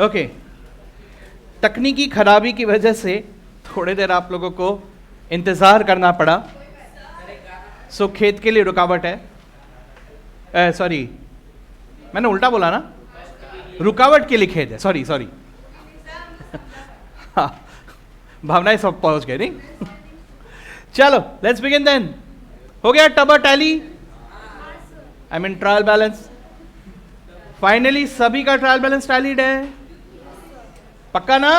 Okay, तकनीकी खराबी की वजह से थोड़ी देर आप लोगों को इंतज़ार करना पड़ा। सो खेत के लिए रुकावट है, सॉरी मैंने उल्टा बोला ना, रुकावट के लिए खेत है, सॉरी सॉरी। हाँ, भावनाएं सब पहुंच गए नहीं। चलो लेट्स बिगिन देन। हो गया टबर tally, I mean trial balance. Finally सभी का ट्रायल बैलेंस टैलीड है, पक्का ना?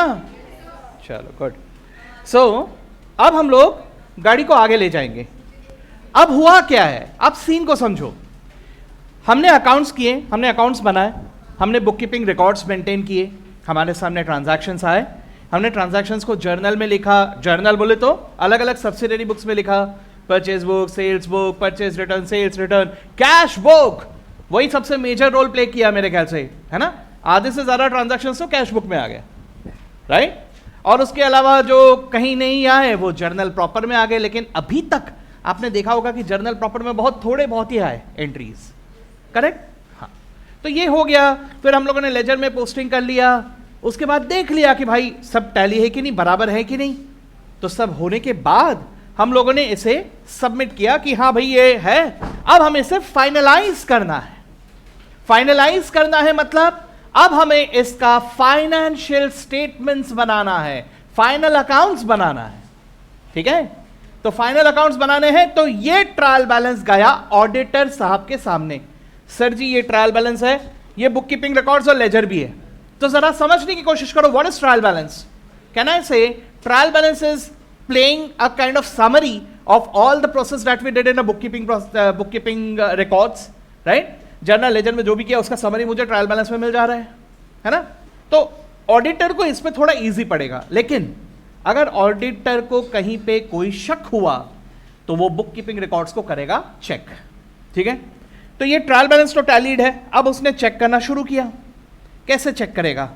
चलो गुड। सो अब हम लोग गाड़ी को आगे ले जाएंगे। अब हुआ क्या है, अब सीन को समझो। हमने अकाउंट्स किए, हमने अकाउंट्स बनाए, हमने बुक कीपिंग रिकॉर्ड्स मेंटेन किए, हमारे सामने ट्रांजैक्शंस आए, हमने ट्रांजैक्शंस को जर्नल में लिखा। जर्नल बोले तो अलग अलग सब्सिडरी बुक्स में लिखा, purchase book, sales book, purchase return, sales return, cash book. वही सबसे मेजर रोल प्ले किया मेरे ख्याल से, है ना? आधे से ज्यादा ट्रांजैक्शंस तो कैश बुक में आ गया, राइट? और उसके अलावा जो कहीं नहीं आए वो जर्नल प्रॉपर में आ गए। लेकिन अभी तक आपने देखा होगा कि जर्नल प्रॉपर में बहुत ही आए एंट्रीज, करेक्ट? हाँ, तो ये हो गया। फिर हम लोगों ने लेजर में पोस्टिंग कर लिया, उसके बाद देख लिया कि भाई सब टैली है कि नहीं, बराबर है कि नहीं। तो सब होने के बाद हम लोगों ने इसे सबमिट किया कि हाँ भाई ये है। अब हमें इसे फाइनलाइज करना है। फाइनलाइज करना है मतलब अब हमें इसका फाइनेंशियल स्टेटमेंट्स बनाना है, फाइनल अकाउंट्स बनाना है, ठीक है? तो फाइनल अकाउंट्स बनाने हैं, तो ये ट्रायल बैलेंस गया ऑडिटर साहब के सामने। सर जी ये ट्रायल बैलेंस है, ये बुक कीपिंग रिकॉर्ड्स और लेजर भी है। तो जरा समझने की कोशिश करो, what is trial balance? Can I say trial balance is playing a kind of summary of all the process that we did in a bookkeeping records, right? Journal ledger में जो भी किया उसका समरी मुझे trial balance में मिल जा रहा है ना? तो ऑडिटर को इसमें थोड़ा इजी पड़ेगा। लेकिन अगर ऑडिटर को कहीं पे कोई शक हुआ तो वो बुक कीपिंग रिकॉर्ड्स को करेगा चेक, ठीक है? तो ये ट्रायल बैलेंस तो टैलीड है। अब उसने चेक करना शुरू किया। कैसे चेक करेगा?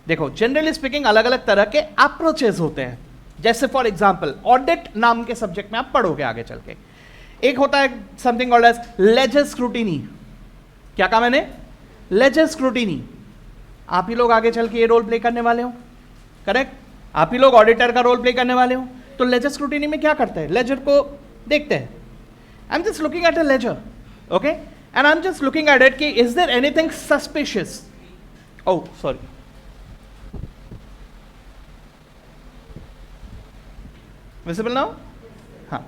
देखो, जनरली स्पीकिंग अलग अलग तरह के अप्रोचेस होते हैं। जैसे फॉर एग्जांपल ऑडिट नाम के सब्जेक्ट में आप पढ़ोगे आगे चल के, एक होता है something called as ledger scrutiny. क्या कहा मैंने? Ledger scrutiny. आप ही लोग आगे चल के ये रोल प्ले करने वाले हो, करेक्ट? आप ही लोग ऑडिटर का रोल प्ले करने वाले हो। तो लेजर स्क्रूटिनी में क्या करते हैं? लेजर को देखते हैं। I am just looking at a ledger, okay, and I am just looking at it कि is there anything suspicious. Oh sorry, visible now? हाँ.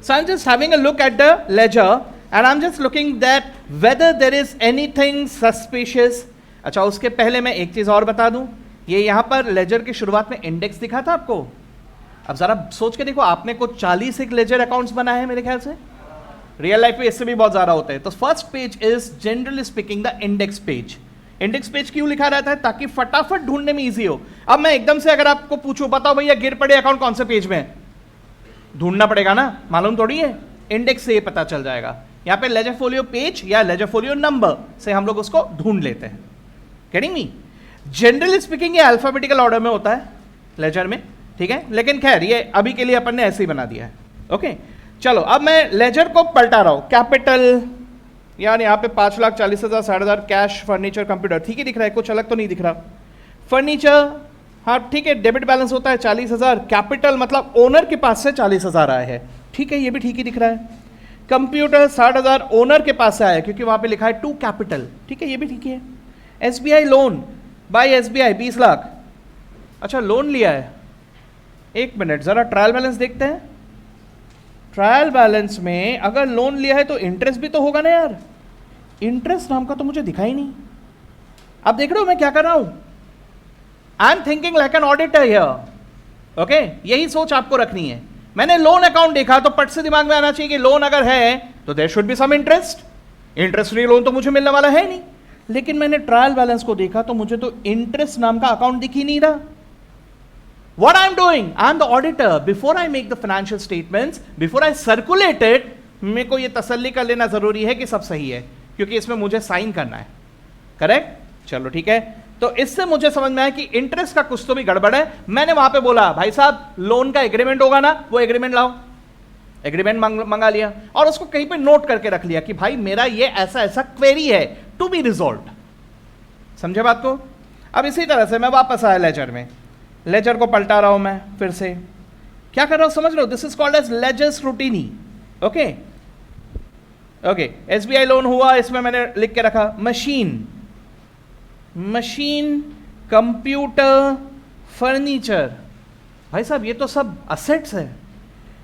So I'm just having a look at the ledger and I'm just looking that whether there is anything suspicious. अच्छा, उसके पहले मैं एक चीज और बता दूं। ये यहां पर लेजर की शुरुआत में इंडेक्स दिखा था आपको। अब जरा सोच के देखो, आपने कुछ 40 एक लेजर अकाउंट्स बनाए हैं मेरे ख्याल से। रियल लाइफ में इससे भी बहुत ज्यादा होता है। तो first page is generally speaking the index page. Index page क्यों लिखा रहता है? ताकि फटाफट ढूंढने में इजी हो। अब मैं एकदम से अगर आपको पूछूं, बताओ भैया गिर पड़े अकाउंट कौन से पेज में है, ढूंढना पड़ेगा ना, मालूम थोड़ी है। इंडेक्स से ये पता चल जाएगा। यहां पे लेजर फोलियो पेज या लेजर फोलियो नंबर से हम लोग उसको ढूंढ लेते हैं। Getting me? जनरली स्पीकिंग ये अल्फाबेटिकल ऑर्डर में होता है लेजर में, ठीक है? लेकिन खैर ये अभी के लिए अपन ने ऐसे ही बना दिया है, ओके? चलो अब मैं लेजर को पलटा रहा हूं। कैपिटल, यानी यहाँ पे 5,40,000, 60,000 कैश, फर्नीचर, कंप्यूटर, ठीक ही दिख रहा है, कुछ अलग तो नहीं दिख रहा। फर्नीचर, हाँ ठीक है, डेबिट बैलेंस होता है 40,000। कैपिटल मतलब ओनर के पास से 40,000 आए हैं, ठीक है, ये भी ठीक ही दिख रहा है। कंप्यूटर 60,000 ओनर के पास से आया क्योंकि वहां पे लिखा है टू कैपिटल, ठीक है, ये भी ठीक है। SBI loan by SBI 20 lakh, अच्छा लोन लिया है। एक मिनट, जरा ट्रायल बैलेंस देखते हैं। ट्रायल बैलेंस में अगर लोन लिया है तो इंटरेस्ट भी तो होगा ना यार। इंटरेस्ट नाम का तो मुझे दिखा ही नहीं। अब देख रहे हो मैं क्या कर रहा हूं? I am thinking like an auditor here, okay? यही सोच आपको रखनी है। मैंने लोन अकाउंट देखा तो पट से दिमाग में आना चाहिए कि लोन अगर है तो there should be some interest. Interest free loan तो मुझे मिलने वाला है नहीं। लेकिन मैंने ट्रायल बैलेंस को देखा तो मुझे तो इंटरेस्ट नाम का अकाउंट दिख ही नहीं रहा। What I'm doing, I'm the auditor. Before I make the financial statements, before I circulate it, मेरे को ये तसल्ली कर लेना जरूरी है कि सब सही है, क्योंकि इसमें मुझे साइन करना है, करेक्ट? चलो ठीक है। तो इससे मुझे समझ में आया कि इंटरेस्ट का कुछ तो भी गड़बड़ है। मैंने वहां पे बोला भाई साहब लोन का एग्रीमेंट होगा ना, वो एग्रीमेंट लाओ। एग्रीमेंट मंगा लिया और उसको कहीं पे नोट करके रख लिया कि भाई मेरा ये ऐसा ऐसा क्वेरी है टू बी रिजॉल्व। समझे बात को? अब इसी तरह से मैं वापस आया लेजर में, लेजर को पलटा रहा हूं मैं, फिर से क्या कर रहा हूं समझ लो, this is called as ledger scrutiny. Okay okay, SBI loan हुआ, इसमें मैंने लिख के रखा मशीन, मशीन, कंप्यूटर, फर्नीचर। भाई साहब ये तो सब असेट्स है।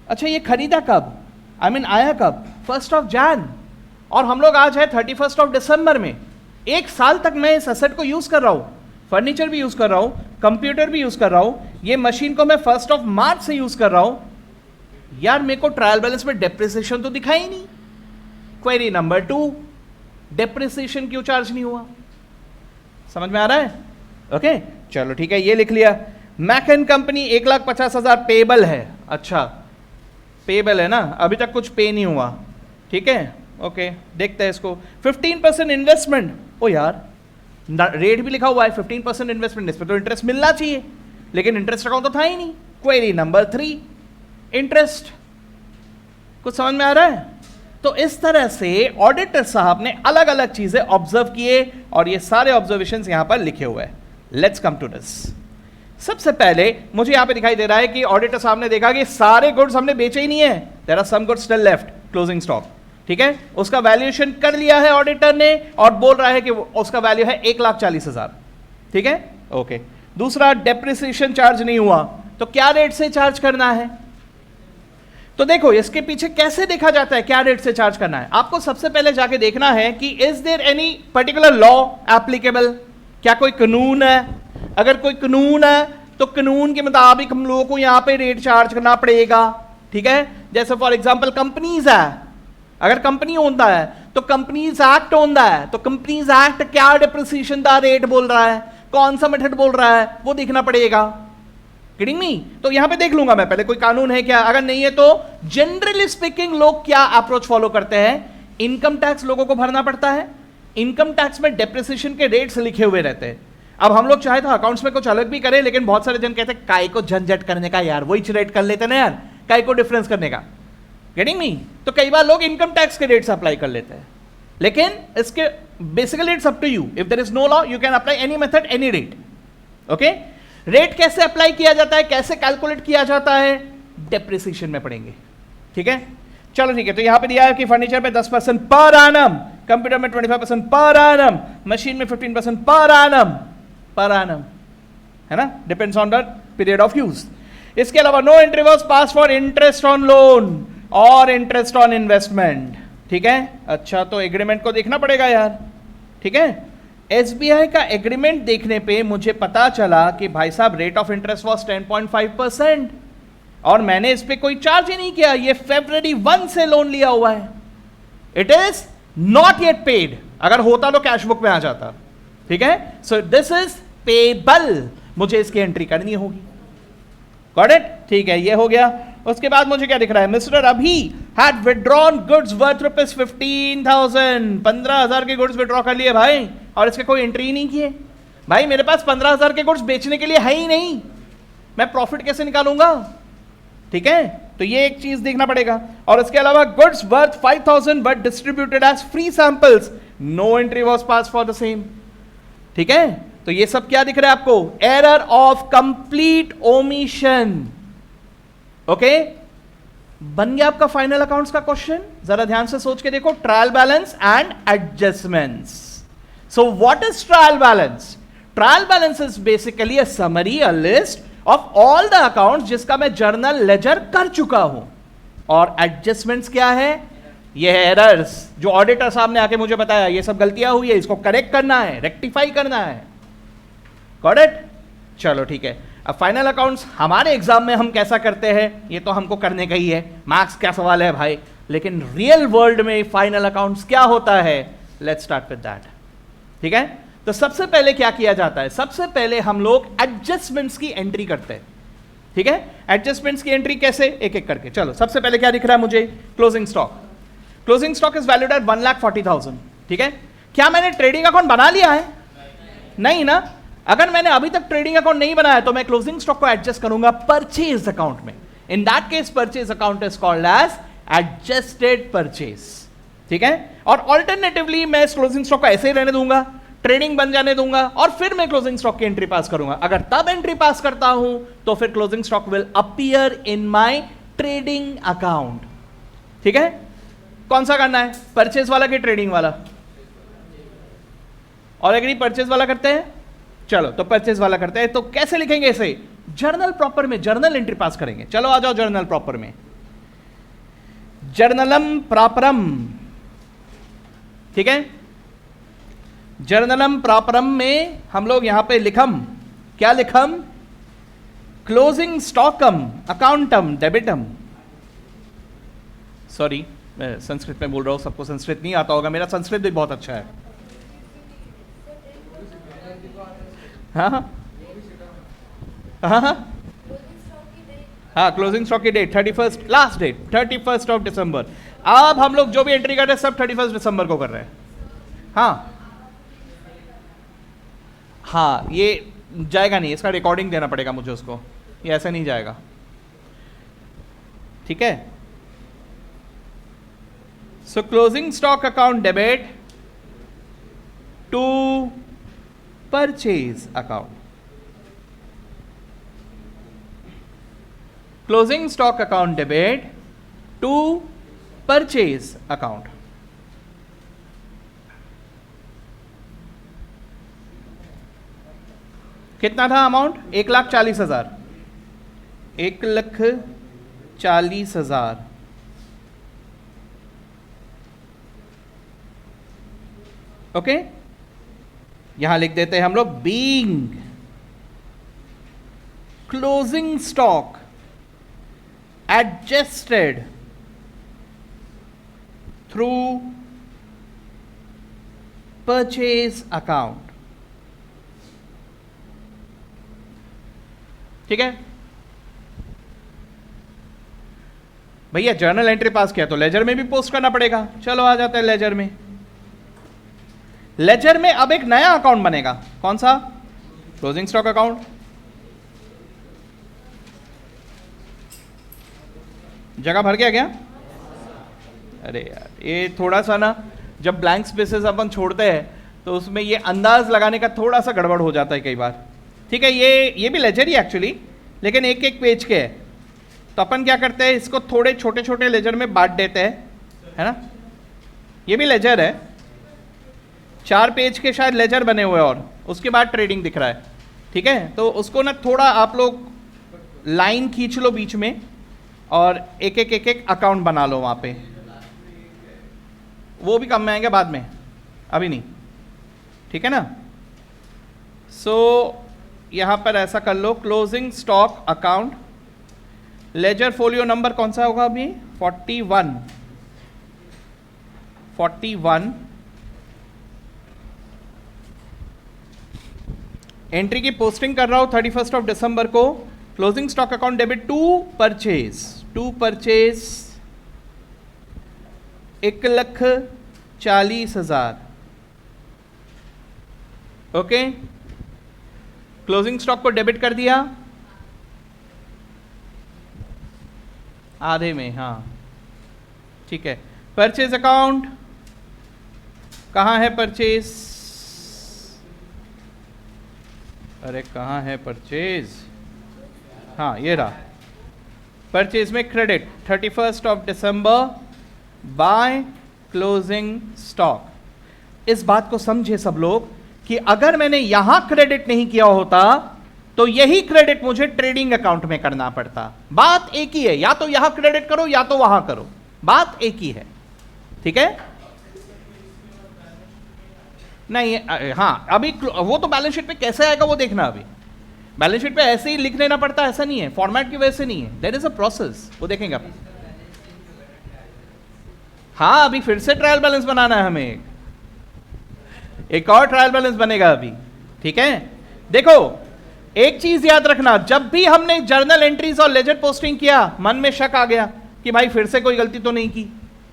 अच्छा ये खरीदा कब, आया कब, 1 जनवरी, और हम लोग आज है 31 दिसंबर में। एक साल तक मैं इस असेट को यूज कर रहा हूं, फर्नीचर भी यूज कर रहा हूं, कंप्यूटर भी यूज कर रहा हूं, ये मशीन को मैं 1 मार्च से यूज कर रहा हूं। यार मेरे को ट्रायल बैलेंस में डेप्रिसिएशन तो दिखा ही नहीं। क्वेरी नंबर 2, डेप्रिसिएशन क्यों चार्ज नहीं हुआ? समझ में आ रहा है? ओके चलो ठीक है, ये लिख लिया। मैकन कंपनी 1,50,000 पेबल है। अच्छा पेबल है ना, अभी तक कुछ पे नहीं हुआ, ठीक है ओके देखते हैं इसको। 15% इन्वेस्टमेंट, ओ यार रेट भी लिखा हुआ है 15% इन्वेस्टमेंट, इस पर तो इंटरेस्ट मिलना चाहिए, लेकिन इंटरेस्ट अकाउंट तो था ही नहीं। क्वेरी नंबर 3, इंटरेस्ट, कुछ समझ में आ रहा है? तो इस तरह से ऑडिटर साहब ने अलग अलग चीजें ऑब्जर्व किए और ये सारे ऑब्जर्वेशंस यहां पर लिखे हुए हैं। Let's come to this. सबसे पहले मुझे यहां पे दिखाई दे रहा है कि ऑडिटर साहब ने देखा कि सारे गुड्स हमने बेचे ही नहीं है, there are some goods still left, closing stock, ठीक है। उसका वैल्यूएशन कर लिया है ऑडिटर ने और बोल रहा है कि उसका वैल्यू है 1,40,000, ठीक है ओके। दूसरा, डेप्रिसिएशन चार्ज नहीं हुआ, तो क्या रेट से चार्ज करना है? तो देखो इसके पीछे कैसे देखा जाता है क्या रेट से चार्ज करना है। आपको सबसे पहले जाके देखना है कि is there any particular law applicable, क्या कोई कानून है? अगर कोई कानून है तो कानून के मुताबिक हम लोगों को यहां पे रेट चार्ज करना पड़ेगा, ठीक है। जैसे फॉर एग्जांपल कंपनीज है, अगर कंपनी होता है तो कंपनीज एक्ट होता है, तो कंपनीज एक्ट क्या डिप्रिसिएशन का रेट बोल रहा है, कौन सा मेथड बोल रहा है, वो देखना पड़ेगा। Kidding me? तो यहां पे देख लूंगा मैं पहले कोई कानून है क्या, अगर नहीं है तो जनरली स्पीकिंग लोग क्या अप्रोच फॉलो करते हैं, इनकम टैक्स लोगों को भरना पड़ता है, इनकम टैक्स में डेप्रिसिएशन के रेट्स लिखे हुए रहते हैं। अब हम लोग चाहे तो अकाउंट्स में कुछ अलग भी करें, लेकिन बहुत सारे जन कहते हैं काय को झंझट करने का यार, वही रेट कर लेते ना यार, काय को डिफरेंस करने का। Getting me? तो कई बार लोग इनकम टैक्स के रेट्स अप्लाई कर लेते हैं, लेकिन इसके basically it's up to you, if there is no law you can apply any method any rate. Okay, rate कैसे अप्लाई किया जाता है, कैसे कैलकुलेट किया जाता है, डेप्रिसिएशन में पढ़ेंगे, ठीक है। चलो ठीक है, तो यहां पे दिया है कि फर्नीचर पे 10% पर एनम, कंप्यूटर में 25% पर एनम, मशीन में 15% पर एनम, है ना, depends on the period of use. इसके अलावा no entry was pass for interest on loan और इंटरेस्ट ऑन इन्वेस्टमेंट, ठीक है। अच्छा तो एग्रीमेंट को देखना पड़ेगा यार, ठीक है। एसबीआई का एग्रीमेंट देखने पे मुझे पता चला कि भाई साहब रेट ऑफ इंटरेस्ट वाज 10.5% और मैंने इस पे कोई चार्ज ही नहीं किया, ये February 1 से लोन लिया हुआ है, it is not yet paid. अगर होता तो कैश बुक में आ जाता, ठीक है। सो दिस इज पेबल, मुझे इसकी एंट्री करनी होगी। Got it? ठीक है, ये हो गया। उसके बाद मुझे क्या दिख रहा है, मिस्टर अभी हैड विड्रॉन गुड्स वर्थ ₹15,000, 15,000 के गुड्स विड्रॉ कर लिए भाई, और इसके कोई एंट्री नहीं किए। भाई मेरे पास 15,000 के गुड्स बेचने के लिए है ही नहीं, मैं प्रॉफिट कैसे निकालूंगा, ठीक है। तो ये एक चीज देखना पड़ेगा। और इसके अलावा goods worth 5,000 but distributed as free samples, no entry was pass for the same, ठीक है। तो ये सब क्या दिख रहा है आपको, error of complete omission. Okay, बन गया आपका फाइनल अकाउंट्स का क्वेश्चन। जरा ध्यान से सोच के देखो, trial balance and adjustments. So what is trial balance? Trial balance is basically a summary, a list of all the accounts जिसका मैं जर्नल लेजर कर चुका हूं। और एडजस्टमेंट्स क्या है? ये है एरर्स जो ऑडिटर साहब ने आके मुझे बताया, ये सब गलतियां हुई है, इसको करेक्ट करना है, रेक्टिफाई करना है। Got it? चलो ठीक है। अब फाइनल अकाउंट्स हमारे एग्जाम में हम कैसा करते हैं, ये तो हमको करने का ही है, मार्क्स क्या सवाल है भाई, लेकिन रियल वर्ल्ड में फाइनल अकाउंट्स क्या होता है, लेट्स स्टार्ट विद दैट, ठीक है। तो सबसे पहले क्या किया जाता है, सबसे पहले हम लोग एडजस्टमेंट्स की एंट्री करते हैं, ठीक है। एडजस्टमेंट्स की एंट्री कैसे, एक एक करके। चलो सबसे पहले क्या दिख रहा है मुझे, closing stock. Closing stock is valued at 1,40,000, ठीक है। क्या मैंने ट्रेडिंग अकाउंट बना लिया है? नहीं ना। अगर मैंने अभी तक ट्रेडिंग अकाउंट नहीं बनाया तो मैं क्लोजिंग स्टॉक को एडजस्ट करूंगा परचेज अकाउंट में। In that case purchase account is called as adjusted purchase, ठीक है। और ऑल्टरनेटिवली मैं इस क्लोजिंग स्टॉक को ऐसे ही रहने दूंगा, ट्रेडिंग बन जाने दूंगा और फिर मैं क्लोजिंग स्टॉक की एंट्री पास करूंगा। अगर तब एंट्री पास करता हूं तो फिर closing stock will appear in my trading account. ठीक है, कौन सा करना है, परचेज वाला कि ट्रेडिंग वाला? और एग्री, परचेज वाला करते हैं। चलो तो परचेज वाला करते हैं। तो कैसे लिखेंगे इसे? जर्नल प्रॉपर में जर्नल एंट्री पास करेंगे। चलो आ जाओ जर्नल प्रॉपर में, जर्नलम प्रॉपरम। ठीक है, जर्नलम प्रॉपरम में हम लोग यहां पे लिखम, क्या लिखम? क्लोजिंग स्टॉकम अकाउंटम डेबिटम। सॉरी, मैं संस्कृत में बोल रहा हूं, सबको संस्कृत नहीं आता होगा, मेरा संस्कृत भी बहुत अच्छा है। हाँ हाँ हाँ, क्लोजिंग स्टॉक की date 31, last date 31 of December. अब हम लोग जो भी एंट्री कर रहे हैं सब 31 दिसंबर को कर रहे हैं। हाँ हाँ, ये जाएगा नहीं, इसका रिकॉर्डिंग देना पड़ेगा मुझे उसको, ये ऐसे नहीं जाएगा। ठीक है, so closing stock account debit to purchase account, closing stock account debit to purchase account. कितना था अमाउंट? 1,40,000, 1,40,000। ओके, यहां लिख देते हैं हम लोग being closing stock adjusted through purchase account. ठीक है भैया, जर्नल एंट्री पास किया तो लेजर में भी पोस्ट करना पड़ेगा। चलो आ जाते हैं लेजर में। लेजर में अब एक नया अकाउंट बनेगा, कौन सा? Closing stock account. जगह भर गया क्या? अरे यार, ये थोड़ा सा ना, जब ब्लैंक स्पेसेस अपन छोड़ते हैं तो उसमें ये अंदाज लगाने का थोड़ा सा गड़बड़ हो जाता है कई बार। ठीक है, ये भी लेजर ही एक्चुअली, लेकिन एक एक पेज के है। तो अपन क्या करते हैं, इसको थोड़े छोटे छोटे लेजर में बांट देते हैं, है ना। ये भी लेजर है, 4 पेज के शायद लेजर बने हुए और उसके बाद ट्रेडिंग दिख रहा है। ठीक है, तो उसको ना थोड़ा आप लोग लाइन खींच लो बीच में और एक एक अकाउंट बना लो वहाँ पे। वो भी काम में आएंगे बाद में, अभी नहीं। ठीक है ना। सो यहाँ पर ऐसा कर लो, closing stock account, ledger folio number कौन सा होगा अभी? 41। एंट्री की पोस्टिंग कर रहा हूं 31 ऑफ दिसंबर को। Closing stock account debit to purchase 1,40,000। Okay, closing stock को डेबिट कर दिया आधे में। हाँ ठीक है, परचेज अकाउंट कहाँ है? परचेज, अरे कहाँ है परचेज? हाँ ये रहा। परचेज में credit 31 of December by closing stock. इस बात को समझे सब लोग कि अगर मैंने यहां क्रेडिट नहीं किया होता तो यही क्रेडिट मुझे ट्रेडिंग अकाउंट में करना पड़ता। बात एक ही है, या तो यहां क्रेडिट करो या तो वहां करो, बात एक ही है। ठीक है, नहीं हाँ, अभी वो तो बैलेंस शीट पे कैसे आएगा वो देखना। अभी बैलेंस शीट पे ऐसे ही लिख लेना पड़ता है, ऐसा नहीं है, फॉर्मेट की वजह से नहीं है, देयर इज अ प्रोसेस, वो देखेंगे आप। हाँ, अभी फिर से ट्रायल बैलेंस बनाना है हमें, एक और ट्रायल बैलेंस बनेगा अभी। ठीक है, देखो एक चीज याद रखना, जब भी हमने जर्नल एंट्रीज और लेजर पोस्टिंग किया मन में शक आ गया कि भाई फिर से कोई गलती तो नहीं की।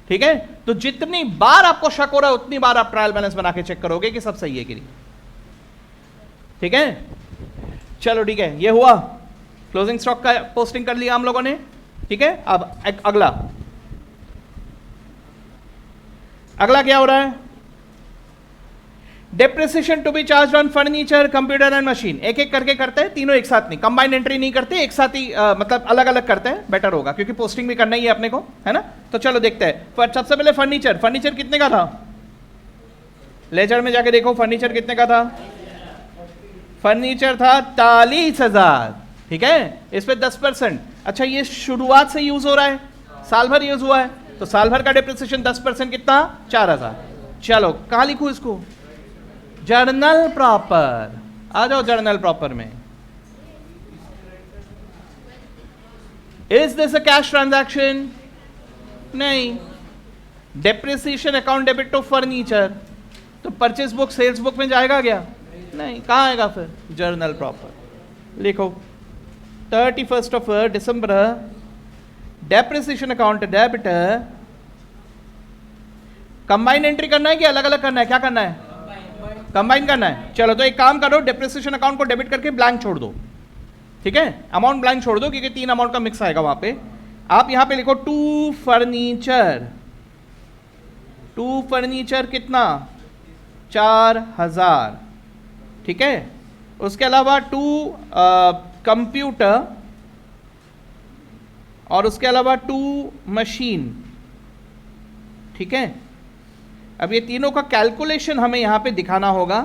ठीक है, तो जितनी बार आपको शक हो रहा है उतनी बार आप ट्रायल बैलेंस बना के चेक करोगे कि सब सही है कि नहीं। ठीक है, चलो ठीक है, ये हुआ, क्लोजिंग स्टॉक का पोस्टिंग कर लिया हम लोगों ने। ठीक है, अब अगला क्या हो रहा है? Depreciation to be charge on furniture, computer and machine, एक एक करके करते हैं, तीनों एक साथ नहीं, कंबाइंड एंट्री नहीं करते, एक साथ ही मतलब अलग अलग करते हैं, बेटर होगा क्योंकि पोस्टिंग भी करना ही है अपने को, है ना। तो चलो देखते हैं। सबसे पहले फर्नीचर, फर्नीचर कितने का था? लेजर में जाके देखो फर्नीचर कितने का था। फर्नीचर था 40,000, ठीक है, इस पे 10%। अच्छा ये शुरुआत से यूज हो रहा है, साल भर यूज हुआ है, तो साल भर का डिप्रिसिएशन 10% कितना? 4,000। चलो कहां लिखूं इसको? जर्नल प्रॉपर, आ जाओ जर्नल प्रॉपर में। Is this a cash transaction? नहीं। Depreciation account debit to furniture, तो परचेज बुक सेल्स बुक में जाएगा क्या? नहीं। कहां आएगा फिर? Journal proper. लिखो 31 of December, depreciation account debtor. Combine entry करना है कि अलग अलग करना है? क्या करना है? कंबाइन करना है। चलो तो एक काम करो, डेप्रिसिएशन अकाउंट को डेबिट करके ब्लैंक छोड़ दो, ठीक है, अमाउंट ब्लैंक छोड़ दो क्योंकि 3 अमाउंट का मिक्स आएगा वहां पे। आप यहां पे लिखो टू फर्नीचर, टू फर्नीचर कितना? 4,000, ठीक है। उसके अलावा टू कंप्यूटर, और उसके अलावा टू मशीन, ठीक है। अब ये तीनों का कैलकुलेशन हमें यहां पे दिखाना होगा।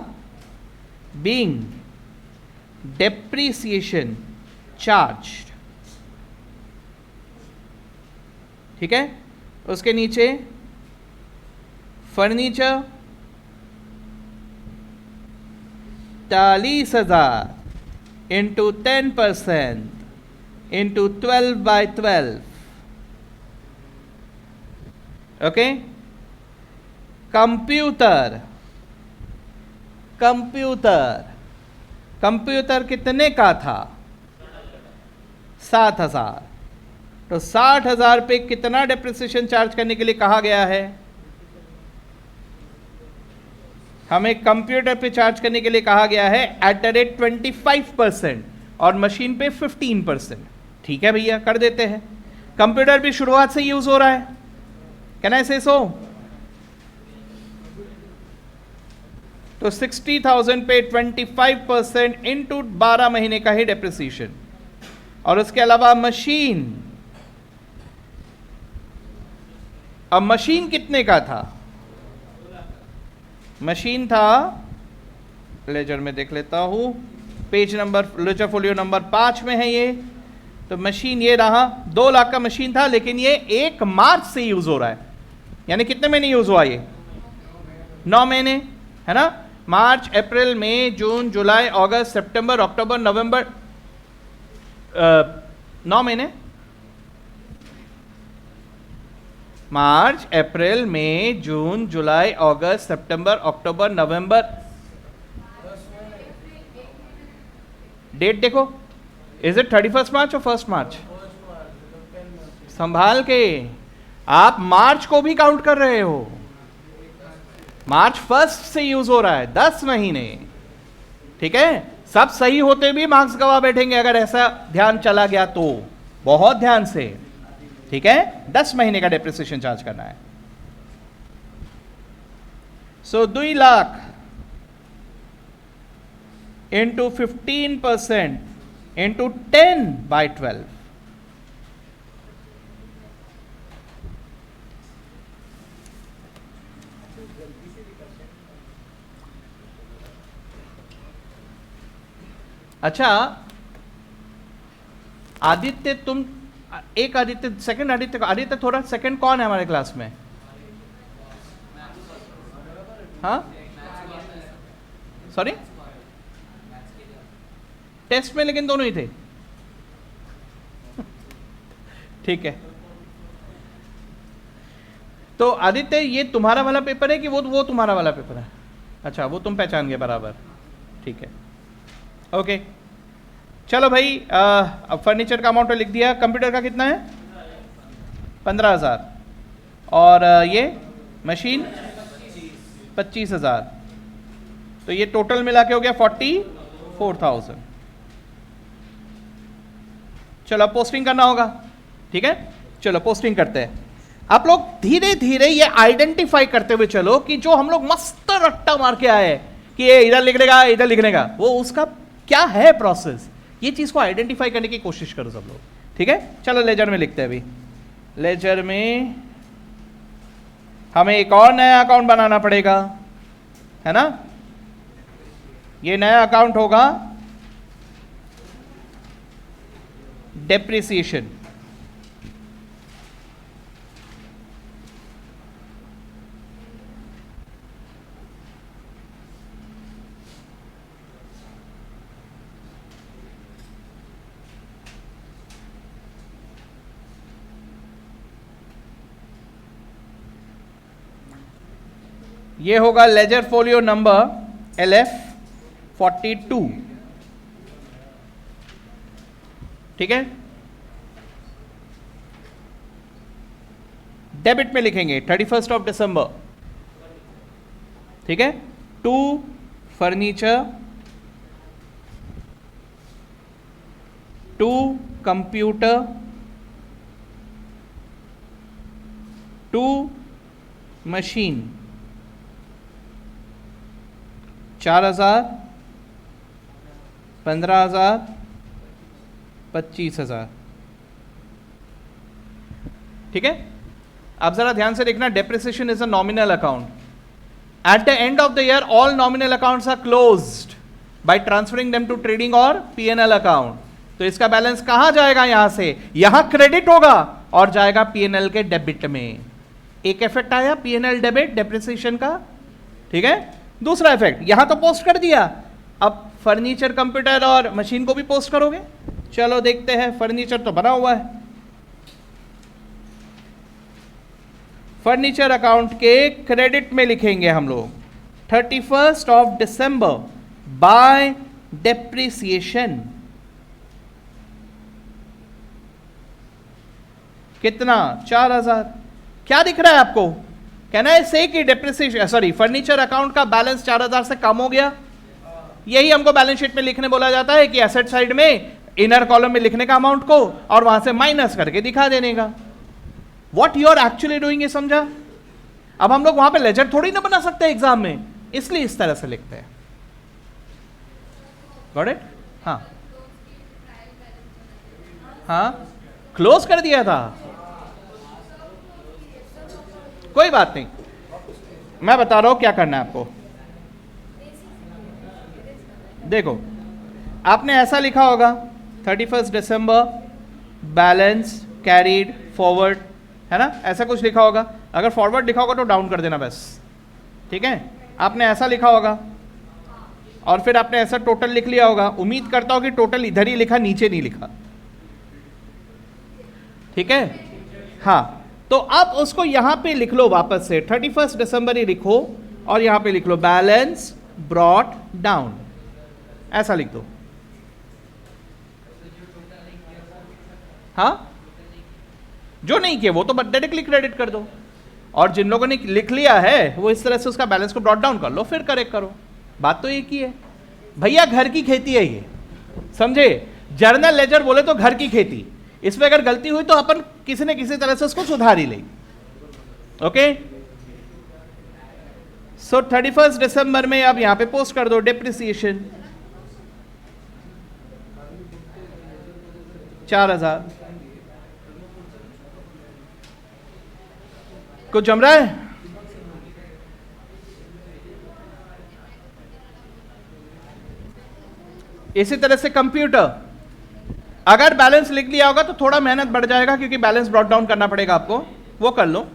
बीइंग डेप्रिसिएशन चार्ज, ठीक है। उसके नीचे furniture 40,000 into 10% into 12/12, okay. Computer, computer, computer कितने का था? 7,000। तो 60,000 पे कितना डेप्रिसिएशन चार्ज करने के लिए कहा गया है? हमें कंप्यूटर पे चार्ज करने के लिए कहा गया है @25% और मशीन पे 15%। ठीक है भैया, कर देते हैं। कंप्यूटर भी शुरुआत से यूज हो रहा है, कैन आई से सो? तो 60,000 पे 25% इंटू 12 महीने का ही डेप्रिसिएशन। और उसके अलावा मशीन, अब मशीन कितने का था? मशीन था, लेजर में देख लेता हूं, page number, laser folio number 5 में है ये। तो मशीन ये रहा, 2 लाख का मशीन था, लेकिन ये 1 मार्च से यूज हो रहा है। यानी कितने महीने यूज हुआ ये? 9 महीने, है ना। मार्च, अप्रैल, मई, जून, जुलाई, अगस्त, सितंबर, अक्टूबर, नवंबर, 9 महीने। मार्च, अप्रैल, मई, जून, जुलाई, अगस्त, सितंबर, अक्टूबर, नवंबर। डेट देखो, इज इट 31 मार्च और 1 मार्च? संभाल के, आप मार्च को भी काउंट कर रहे हो। मार्च 1 से यूज हो रहा है, 10 महीने, ठीक है। सब सही होते भी मार्क्स गवा बैठेंगे अगर ऐसा ध्यान चला गया तो, बहुत ध्यान से, ठीक है। 10 महीने का डेप्रिसिएशन चार्ज करना है। सो 2 लाख इंटू 15% इंटू 10/12, अच्छा आदित्य, तुम एक आदित्य, सेकंड आदित्य, आदित्य थोड़ा सेकंड कौन है हमारे क्लास में? हाँ, सॉरी, टेस्ट में लेकिन दोनों ही थे। ठीक है। तो आदित्य, ये तुम्हारा वाला पेपर है कि वो तुम्हारा वाला पेपर है? अच्छा, वो तुम पहचान गए बराबर, ठीक है, ओके। चलो भाई, अब फर्नीचर का अमाउंट लिख दिया। कंप्यूटर का कितना है? 15,000। और ये मशीन 25,000। तो ये टोटल मिला के हो गया 44,000। चलो पोस्टिंग करना होगा, ठीक है। चलो पोस्टिंग करते हैं। आप लोग धीरे धीरे ये आइडेंटिफाई करते हुए चलो कि जो हम लोग मस्त रट्टा मार के आए कि ये इधर लिखने का इधर लिखने का, वो उसका क्या है प्रोसेस, ये चीज को आइडेंटिफाई करने की कोशिश करो सब लोग, ठीक है। चलो लेजर में लिखते हैं अभी। लेजर में हमें एक और नया अकाउंट बनाना पड़ेगा, है ना। ये नया अकाउंट होगा डेप्रिसिएशन। ये होगा लेजर फोलियो नंबर LF42, ठीक है। डेबिट में लिखेंगे 31 ऑफ दिसंबर, ठीक है। To furniture, to computer, to machine, 4,000, 15,000, 25,000, ठीक है। अब जरा ध्यान से देखना, depreciation is a nominal account. At the end of the year all nominal accounts are closed by transferring them to trading और P&L अकाउंट। तो इसका बैलेंस कहां जाएगा, यहां से यहां क्रेडिट होगा और जाएगा P&L के डेबिट में। एक इफेक्ट आया P&L डेबिट डेप्रिसिएशन का, ठीक है। दूसरा इफेक्ट यहां तो पोस्ट कर दिया, अब फर्नीचर, कंप्यूटर और मशीन को भी पोस्ट करोगे। चलो देखते हैं, फर्नीचर तो बना हुआ है। फर्नीचर अकाउंट के क्रेडिट में लिखेंगे हम लोग 31 ऑफ दिसंबर बाय डेप्रिसिएशन। कितना, 4,000। क्या दिख रहा है आपको, कहना है से कि डेप्रिसिएशन सॉरी फर्नीचर अकाउंट का बैलेंस 4,000 से कम हो गया। यही हमको बैलेंस शीट में लिखने बोला जाता है कि एसेट साइड में इनर कॉलम में लिखने का अमाउंट को और वहां से माइनस करके दिखा देने का। What you are actually doing, ये समझा। अब हम लोग वहां पे लेजर थोड़ी ना बना सकते एग्जाम में, इसलिए इस तरह से लिखते हैं। Got it. हाँ हाँ, क्लोज कर दिया था, कोई बात नहीं, मैं बता रहा हूं क्या करना है आपको। देखो आपने ऐसा लिखा होगा 31 दिसंबर बैलेंस कैरीड फॉरवर्ड, है ना, ऐसा कुछ लिखा होगा। अगर फॉरवर्ड लिखा होगा तो डाउन कर देना बस, ठीक है। आपने ऐसा लिखा होगा और फिर आपने ऐसा टोटल लिख लिया होगा। उम्मीद करता हूं कि टोटल इधर ही लिखा, नीचे नहीं लिखा, ठीक है। हाँ, तो अब उसको यहां पे लिख लो वापस से, 31 दिसंबर ही लिखो और यहां पे लिख लो बैलेंस ब्रॉट डाउन, ऐसा लिख दो। हाँ, जो नहीं किया वो तो डायरेक्टली क्रेडिट कर दो, और जिन लोगों ने लिख लिया है वो इस तरह से उसका बैलेंस को ब्रॉट डाउन कर लो, फिर करेक्ट करो। बात तो एक ही है भैया, घर की खेती है ये, समझे। जर्नल लेजर बोले तो घर की खेती, इसमें अगर गलती हुई तो अपन किसी न किसी तरह से उसको सुधार ही लेंगे। ओके, सो 31 दिसंबर में अब यहां पे पोस्ट कर दो डेप्रिसिएशन 4,000। कुछ जम रहा है? इसी तरह से कंप्यूटर, अगर बैलेंस लिख लिया होगा तो थोड़ा मेहनत बढ़ जाएगा क्योंकि बैलेंस ब्रॉट डाउन करना पड़ेगा आपको, वो कर लो।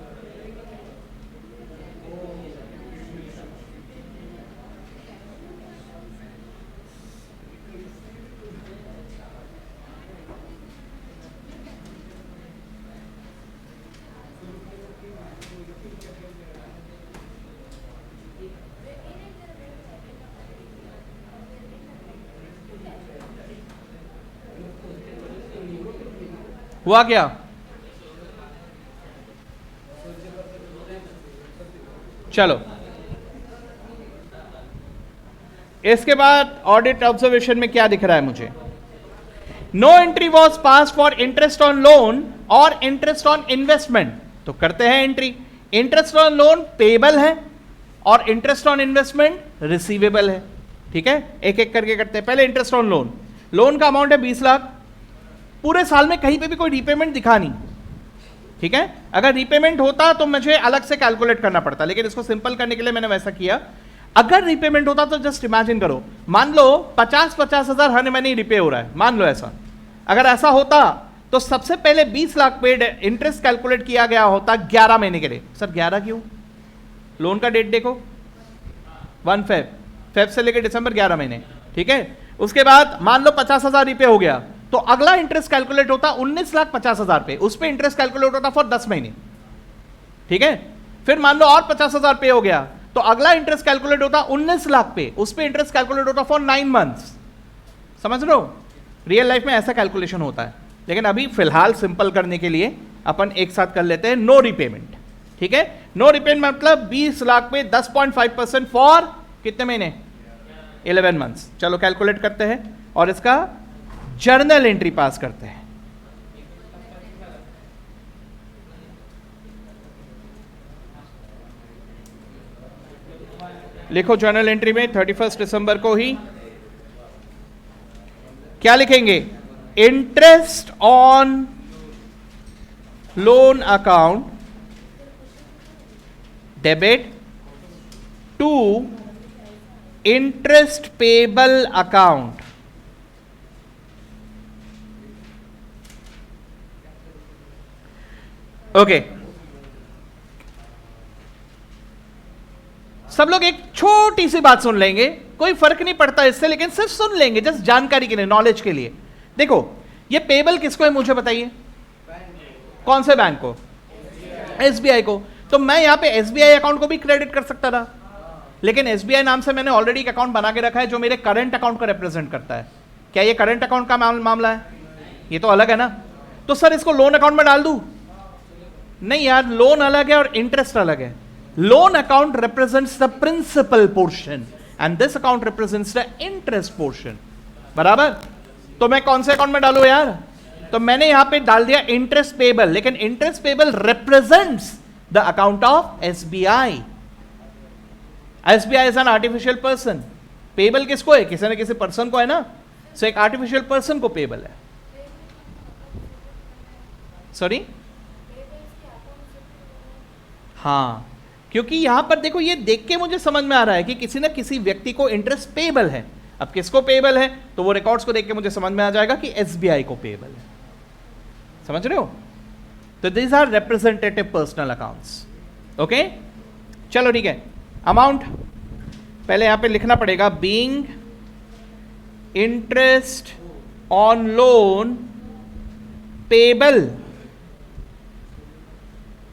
हुआ क्या? चलो इसके बाद ऑडिट ऑब्जर्वेशन में क्या दिख रहा है मुझे? No entry was pass for interest on loan और इंटरेस्ट ऑन इन्वेस्टमेंट। तो करते हैं entry. Interest on loan payable है और इंटरेस्ट ऑन इन्वेस्टमेंट रिसीवेबल है। ठीक है, एक एक करके करते हैं। पहले इंटरेस्ट ऑन लोन, लोन का अमाउंट है 20 लाख, पूरे साल में कहीं पे भी कोई रीपेमेंट दिखा नहीं। ठीक है, अगर रीपेमेंट होता तो मुझे अलग से कैलकुलेट करना पड़ता, लेकिन इसको सिंपल करने के लिए मैंने वैसा किया। अगर रीपेमेंट होता तो जस्ट इमेजिन करो, मान लो 50-50 हजार हर महीने रिपे हो रहा है, मान लो ऐसा। अगर ऐसा होता तो सबसे पहले 20 लाख पेड इंटरेस्ट कैलकुलेट किया गया होता 11 महीने के लिए। सर 11 क्यों? लोन का डेट देखो, 1 फेब से लेकर दिसंबर, 11 महीने। ठीक है, उसके बाद मान लो 50,000 रिपे हो गया, तो अगला इंटरेस्ट कैलकुलेट होता 19,50,000 पे, उस पे इंटरेस्ट कैलकुलेट होता फॉर 10 महीने। ठीक है, फिर मान लो और 50,000 पे हो गया, तो अगला इंटरेस्ट कैलकुलेट होता 19 लाख पे, उस पे इंटरेस्ट कैलकुलेट होता फॉर 9 मंथ्स। समझ रहे हो? रियल लाइफ में ऐसा कैलकुलेशन होता है, लेकिन अभी फिलहाल सिंपल करने के लिए अपन एक साथ कर लेते हैं नो रिपेमेंट। ठीक है, नो रिपेमेंट मतलब 20 लाख पे 10.5% फॉर कितने महीने? 11 मंथ्स। चलो कैलकुलेट करते हैं और इसका जर्नल एंट्री पास करते हैं। लिखो जर्नल एंट्री में 31 दिसंबर को ही क्या लिखेंगे? Interest on loan account debit to interest payable account. Okay, सब लोग एक छोटी सी बात सुन लेंगे, कोई फर्क नहीं पड़ता इससे, लेकिन सिर्फ सुन लेंगे, जस्ट जानकारी के लिए, नॉलेज के लिए। देखो, ये पेबल किसको है मुझे बताइए? कौन से बैंक को? एसबीआई को। तो मैं यहां पे एसबीआई अकाउंट को भी क्रेडिट कर सकता था, लेकिन एसबीआई नाम से मैंने ऑलरेडी एक अकाउंट बना के रखा है जो मेरे करंट अकाउंट को रिप्रेजेंट करता है। क्या ये करंट अकाउंट का मामला है? ये तो अलग है ना। तो सर इसको लोन अकाउंट में डाल दूं? नहीं यार, लोन अलग है और इंटरेस्ट अलग है। Loan account represents the principal portion and this account represents the interest portion. बराबर? तो मैं कौन से अकाउंट में डालूं यार? तो मैंने यहां पे डाल दिया इंटरेस्ट पेबल, लेकिन interest payable represents the account of SBI. SBI is an artificial person. Payable किसको है? किसी न किसी पर्सन को है ना। सो एक आर्टिफिशियल पर्सन को पेबल है। सॉरी, हाँ, क्योंकि यहां पर देखो, ये देख के मुझे समझ में आ रहा है कि किसी न किसी व्यक्ति को इंटरेस्ट पेबल है। अब किसको पेबल है तो वो रिकॉर्ड्स को देख के मुझे समझ में आ जाएगा कि एसबीआई को पेबल है। समझ रहे हो? तो these are representative personal accounts. Okay, चलो ठीक है। अमाउंट पहले यहां पे लिखना पड़ेगा, being interest on loan payable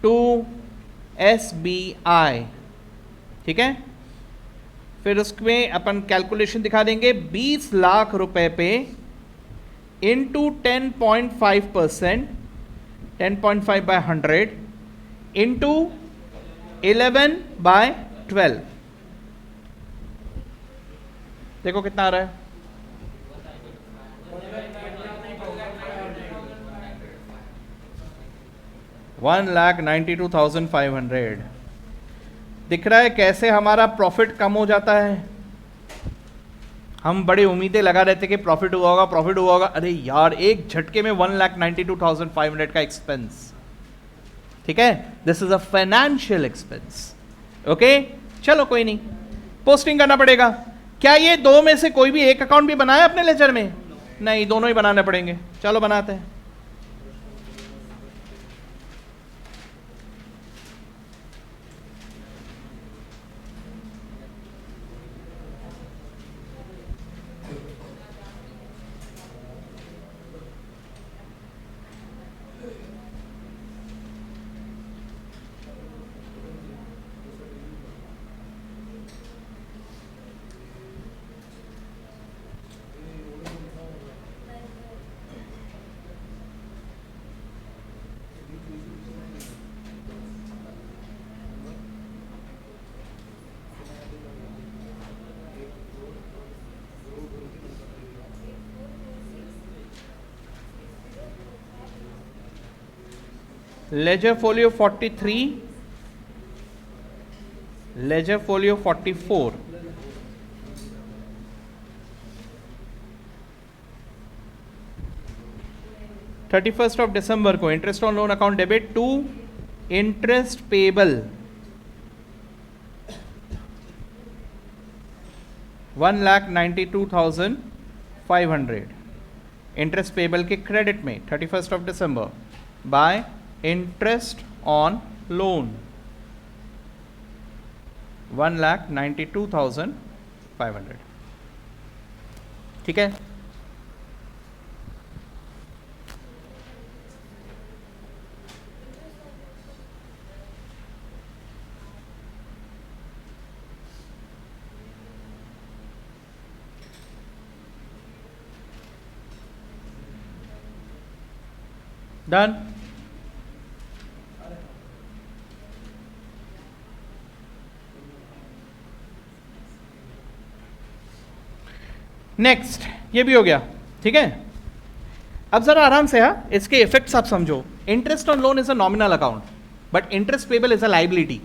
to SBI. ठीक है, फिर उसमें अपन कैलकुलेशन दिखा देंगे, 20 लाख रुपए पे इंटू 10.5%, 10.5 बाय 100 इंटू 11/12। देखो कितना आ रहा है? 1,92,500। दिख रहा है कैसे हमारा प्रॉफिट कम हो जाता है। हम बड़ी उम्मीदें लगा रहे थे कि प्रॉफिट हुआ होगा, प्रॉफिट हुआ होगा। अरे यार, एक झटके में 1,92,500 का एक्सपेंस। ठीक है, this is a financial expense. Okay, चलो कोई नहीं, पोस्टिंग करना पड़ेगा। क्या ये दो में से कोई भी एक अकाउंट भी बनाया अपने लेजर में? नहीं, दोनों ही बनाने पड़ेंगे। चलो बनाते हैं। Ledger folio 43, ledger folio 44, December को interest on loan account debit to interest payable 1,92,500 interest payable के क्रेडिट में 31 December by interest on loan 1,92,500. ठीक है, डन. नेक्स्ट, ये भी हो गया. ठीक है, अब जरा आराम से इसके इफेक्ट्स आप समझो. Interest on loan is a nominal account but interest payable is a liability.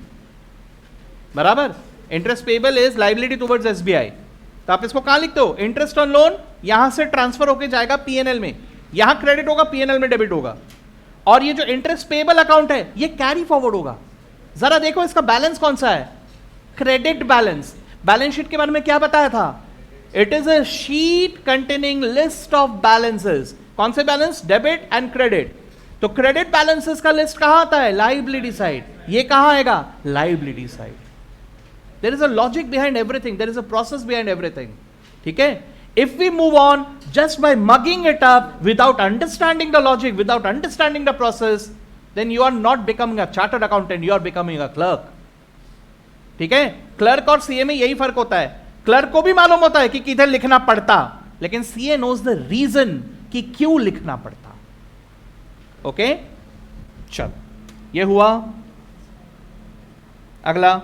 बराबर, interest payable is liability towards SBI. तो आप इसको कहां लिखते हो? इंटरेस्ट ऑन लोन यहां से ट्रांसफर होकर जाएगा पीएनएल में, यहां क्रेडिट होगा, पीएनएल में डेबिट होगा. और ये जो इंटरेस्ट पेबल अकाउंट है ये कैरी फॉरवर्ड होगा. जरा देखो इसका बैलेंस कौन सा है? Credit balance. बैलेंस शीट के बारे में क्या बताया था? It is a sheet containing list of balances. कौन से बैलेंस? Debit and credit. तो क्रेडिट बैलेंसेस का लिस्ट कहां आता है? Liability side. ये कहां आएगा? Liability side. There is a logic behind everything, there is a process behind everything. ठीक है, if we move on just by mugging it up without understanding the logic, without understanding the process, then you are not becoming a chartered accountant, you are becoming a clerk. ठीक है, clerk और CA में यही फर्क होता है. Clerk को भी मालूम होता है कि किधर लिखना पड़ता, लेकिन सीए नोज द रीजन कि क्यों लिखना पड़ता. ओके, चल ये हुआ. अगला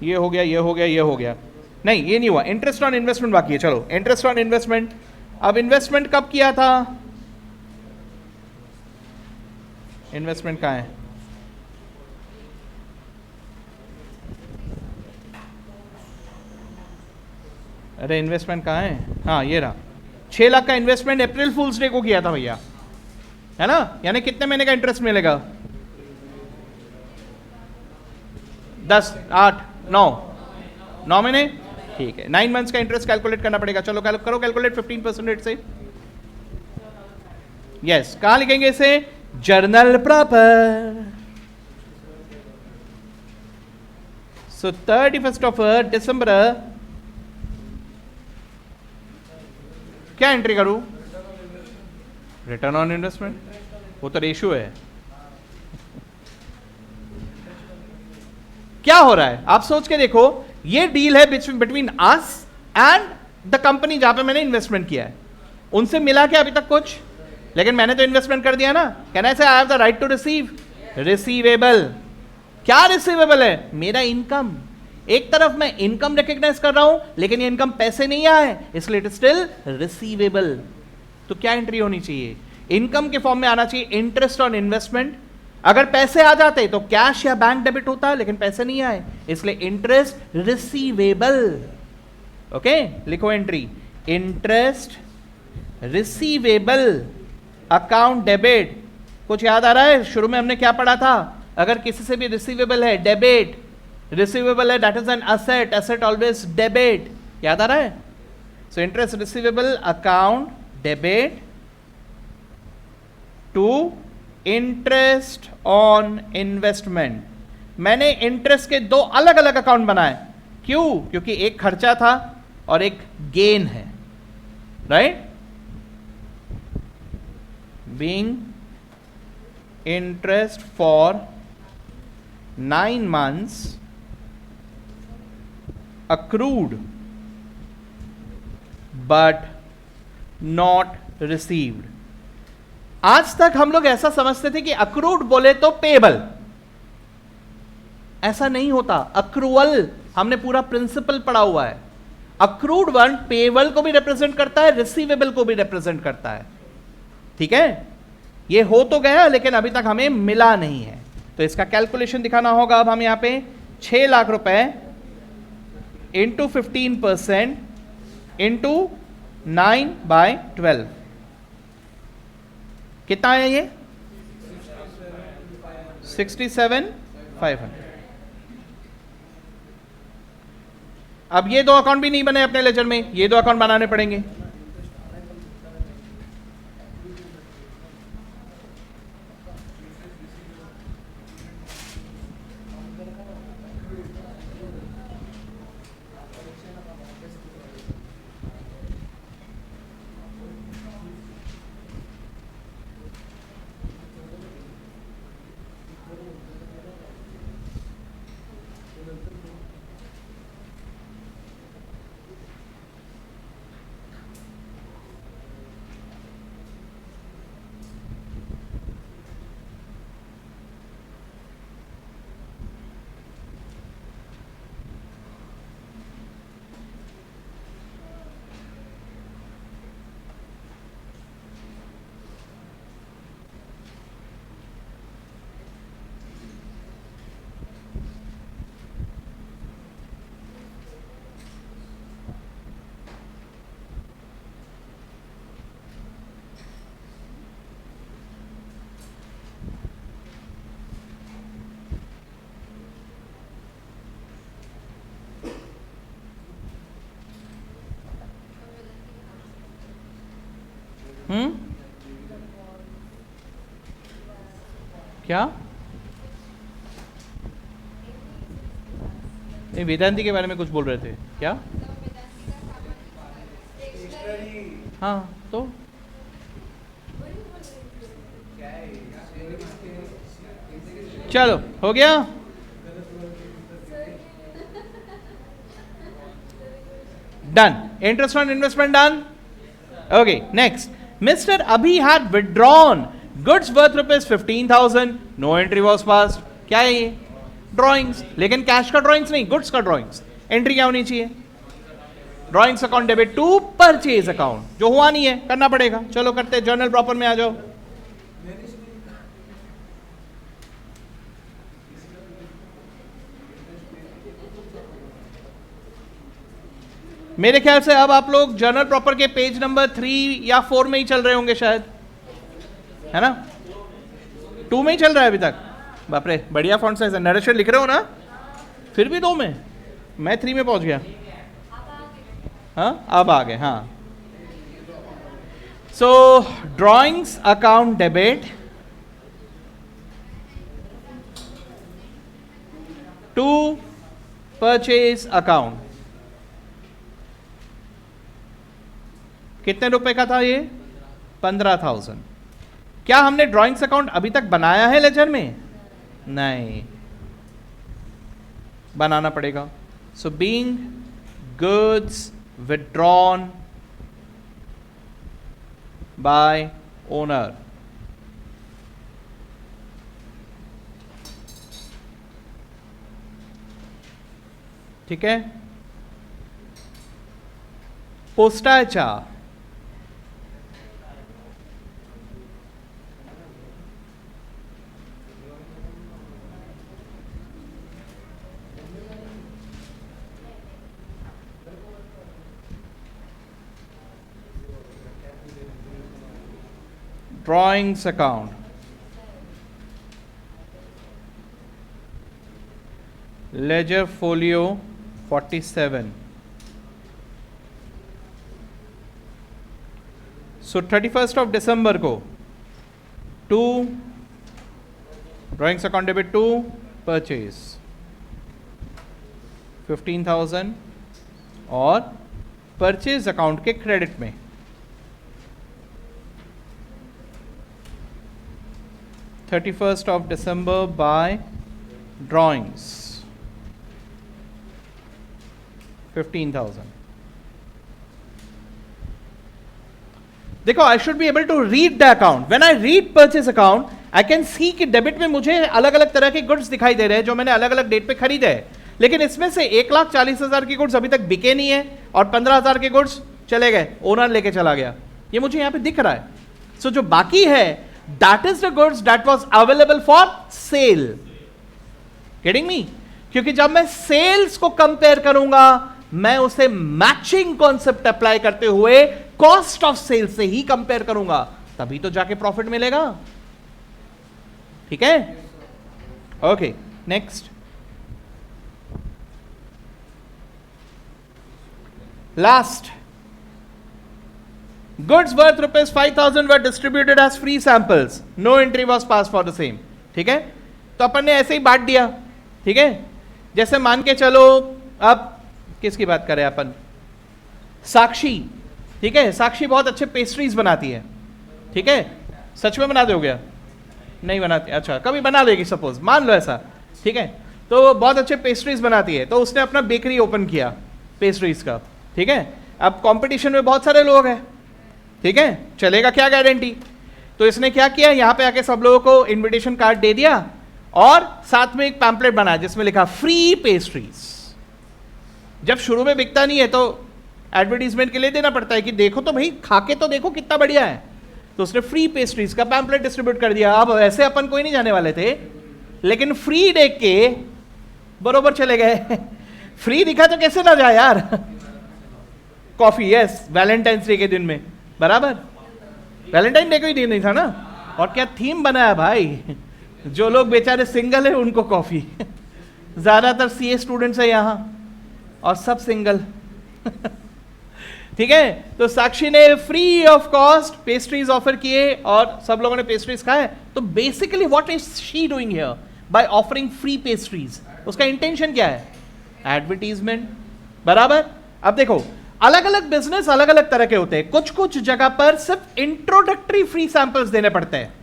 ये हो गया, ये हो गया, ये हो गया. नहीं, ये नहीं हुआ. इंटरेस्ट ऑन इन्वेस्टमेंट बाकी है. चलो, इंटरेस्ट ऑन इन्वेस्टमेंट. अब इन्वेस्टमेंट कब किया था? इन्वेस्टमेंट कहां है? अरे इन्वेस्टमेंट कहां है? हाँ, ये रहा. 6 लाख का इन्वेस्टमेंट अप्रैल फूल्स डे को किया था भैया, है ना? यानी कितने महीने का इंटरेस्ट मिलेगा? 10, 8, 9 महीने. ठीक है, 9 मंथ्स का इंटरेस्ट कैलकुलेट करना पड़ेगा. चलो करो कैलकुलेट 15% रेट से. यस, कहां लिखेंगे इसे? Journal proper. सो 31 December क्या एंट्री करूं? Return on investment. वो तो रेशियो है. क्या हो रहा है आप सोच के देखो. ये डील है between us and the company जहां पे मैंने इन्वेस्टमेंट किया है. उनसे मिला क्या अभी तक कुछ? लेकिन मैंने तो इन्वेस्टमेंट कर दिया ना. Can I say I have the right to receive? Receivable. क्या रिसीवेबल है? मेरा इनकम. एक तरफ मैं इनकम रिकॉग्नाइज कर रहा हूं, लेकिन ये इनकम पैसे नहीं आए, इसलिए इट इज स्टिल रिसीवेबल. तो क्या एंट्री होनी चाहिए? इनकम के फॉर्म में आना चाहिए इंटरेस्ट ऑन इन्वेस्टमेंट. अगर पैसे आ जाते तो कैश या बैंक डेबिट होता, लेकिन पैसे नहीं आए, इसलिए इंटरेस्ट रिसीवेबल. ओके, लिखो entry interest receivable account debit. कुछ याद आ रहा है? शुरू में हमने क्या पढ़ा था? अगर किसी से भी रिसीवेबल है, डेबिट. रिसीवेबल है, that is an asset. Asset always debit. याद आ रहा है? So interest receivable account debit to interest on investment. मैंने इंटरेस्ट के 2 अलग अलग अकाउंट बनाए. क्यों? क्योंकि एक खर्चा था और एक गेन है. Right? Being interest for 9 months accrued but not received. आज तक हम लोग ऐसा समझते थे कि अक्रूड बोले तो पेबल. ऐसा नहीं होता. अक्रूवल हमने पूरा प्रिंसिपल पढ़ा हुआ है. अक्रूड वन पेबल को भी रिप्रेजेंट करता है, रिसीवेबल को भी रिप्रेजेंट करता है. ठीक है, ये हो तो गया, लेकिन अभी तक हमें मिला नहीं है. तो इसका कैलकुलेशन दिखाना होगा। अब हम यहाँ पे 6 लाख रुपए इंटू 15% इंटू 9/12 कितना है ये? 67,500। अब ये दो अकाउंट भी नहीं बने अपने लेजर में, ये दो अकाउंट बनाने पड़ेंगे। क्या? नहीं, वेदांती के बारे में कुछ बोल रहे थे क्या? हाँ, तो चलो हो गया। Done. Interest on investment done. Okay, next. Mr. Abhi had withdrawn goods worth ₹15,000. No entry was passed. क्या है ये? ड्रॉइंग्स, लेकिन कैश का ड्रॉइंग्स नहीं, गुड्स का ड्रॉइंग्स। एंट्री क्या होनी चाहिए? Drawings account debit to purchase account, जो हुआ नहीं है करना पड़ेगा। चलो करते हैं, जर्नल प्रॉपर में आ जाओ। मेरे ख्याल से अब आप लोग जर्नल प्रॉपर के पेज नंबर 3 या 4 में ही चल रहे होंगे शायद, है ना? 2 में ही चल रहा है अभी तक। बाप रे, बढ़िया फॉन्ट साइज है। नरेशन लिख रहे हो ना? फिर भी 2 में, मैं 3 में पहुंच गया। हाँ, अब आ गए। हाँ, so drawings account debit to purchase account. कितने रुपए का था ये? 15,000। क्या हमने ड्रॉइंग्स अकाउंट अभी तक बनाया है लेजर में? नहीं, बनाना पड़ेगा। So being goods withdrawn by owner, ठीक है। पोस्टाचा drawings account, ledger folio 47। So 31 of December को to drawings account debit to purchase 15,000 और परचेज अकाउंट के क्रेडिट में 31st of December by drawings 15,000। देखो, I should be able to read the account. When I read purchase account I can see कि debit में मुझे अलग अलग तरह के गुड्स दिखाई दे रहे हैं जो मैंने अलग अलग डेट पे खरीदे हैं, लेकिन इसमें से 1,40,000 की गुड्स अभी तक बिके नहीं है और 15,000 के गुड्स चले गए, ओनर लेके चला गया। ये मुझे यहां पे दिख रहा है। सो जो बाकी है that is the goods that was available for sale. Getting me? क्योंकि जब मैं सेल्स को कंपेयर करूंगा, मैं उसे मैचिंग कॉन्सेप्ट अप्लाई करते हुए कॉस्ट ऑफ सेल से ही कंपेयर करूंगा, तभी तो जाके प्रॉफिट मिलेगा. ठीक है? Okay, next. Last, goods worth rupees 5,000 were distributed as free samples. No entry was passed for the same. ठीक है? तो अपन ने ऐसे ही बांट दिया. ठीक है? जैसे मान के चलो, अब किसकी बात करें अपन? साक्षी. ठीक है? साक्षी बहुत अच्छे पेस्ट्रीज बनाती है. ठीक है? सच में बना दोगे? नहीं बनाती? अच्छा, कभी बना लेगी, सपोज मान लो ऐसा. ठीक है? तो बहुत अच्छे पेस्ट्रीज बनाती है, तो उसने अपना बेकरी ओपन किया पेस्ट्रीज का. ठीक है? अब कंपटीशन में बहुत सारे लोग हैं. ठीक है? चलेगा क्या गारंटी? तो इसने क्या किया, यहां पे आके सब लोगों को इनविटेशन कार्ड दे दिया और साथ में एक पैम्पलेट बनाया जिसमें लिखा फ्री पेस्ट्रीज. जब शुरू में बिकता नहीं है तो एडवर्टीजमेंट के लिए देना पड़ता है कि देखो तो भाई, खा के तो देखो कितना बढ़िया है. तो उसने फ्री पेस्ट्रीज का पैम्पलेट डिस्ट्रीब्यूट कर दिया. अब ऐसे अपन कोई नहीं जाने वाले थे, लेकिन फ्री देख के बरोबर चले गए. फ्री दिखा तो कैसे ना जाए यार. कॉफी, यस, वैलेंटाइंस डे के दिन में, बराबर. वैलेंटाइन डे को ही दिन नहीं था ना. और क्या थीम बनाया भाई, जो लोग बेचारे सिंगल है उनको कॉफी. ज्यादातर सीए स्टूडेंट्स है यहां और सब सिंगल. ठीक है? तो साक्षी ने free of cost pastries offer किए और सब लोगों ने पेस्ट्रीज खाए. तो basically what is she doing here by offering free pastries? उसका इंटेंशन क्या है? एडवर्टीजमेंट, बराबर. अब देखो, अलग अलग बिजनेस अलग अलग तरह के होते हैं. कुछ कुछ जगह पर सिर्फ इंट्रोडक्टरी फ्री सैंपल्स देने पड़ते हैं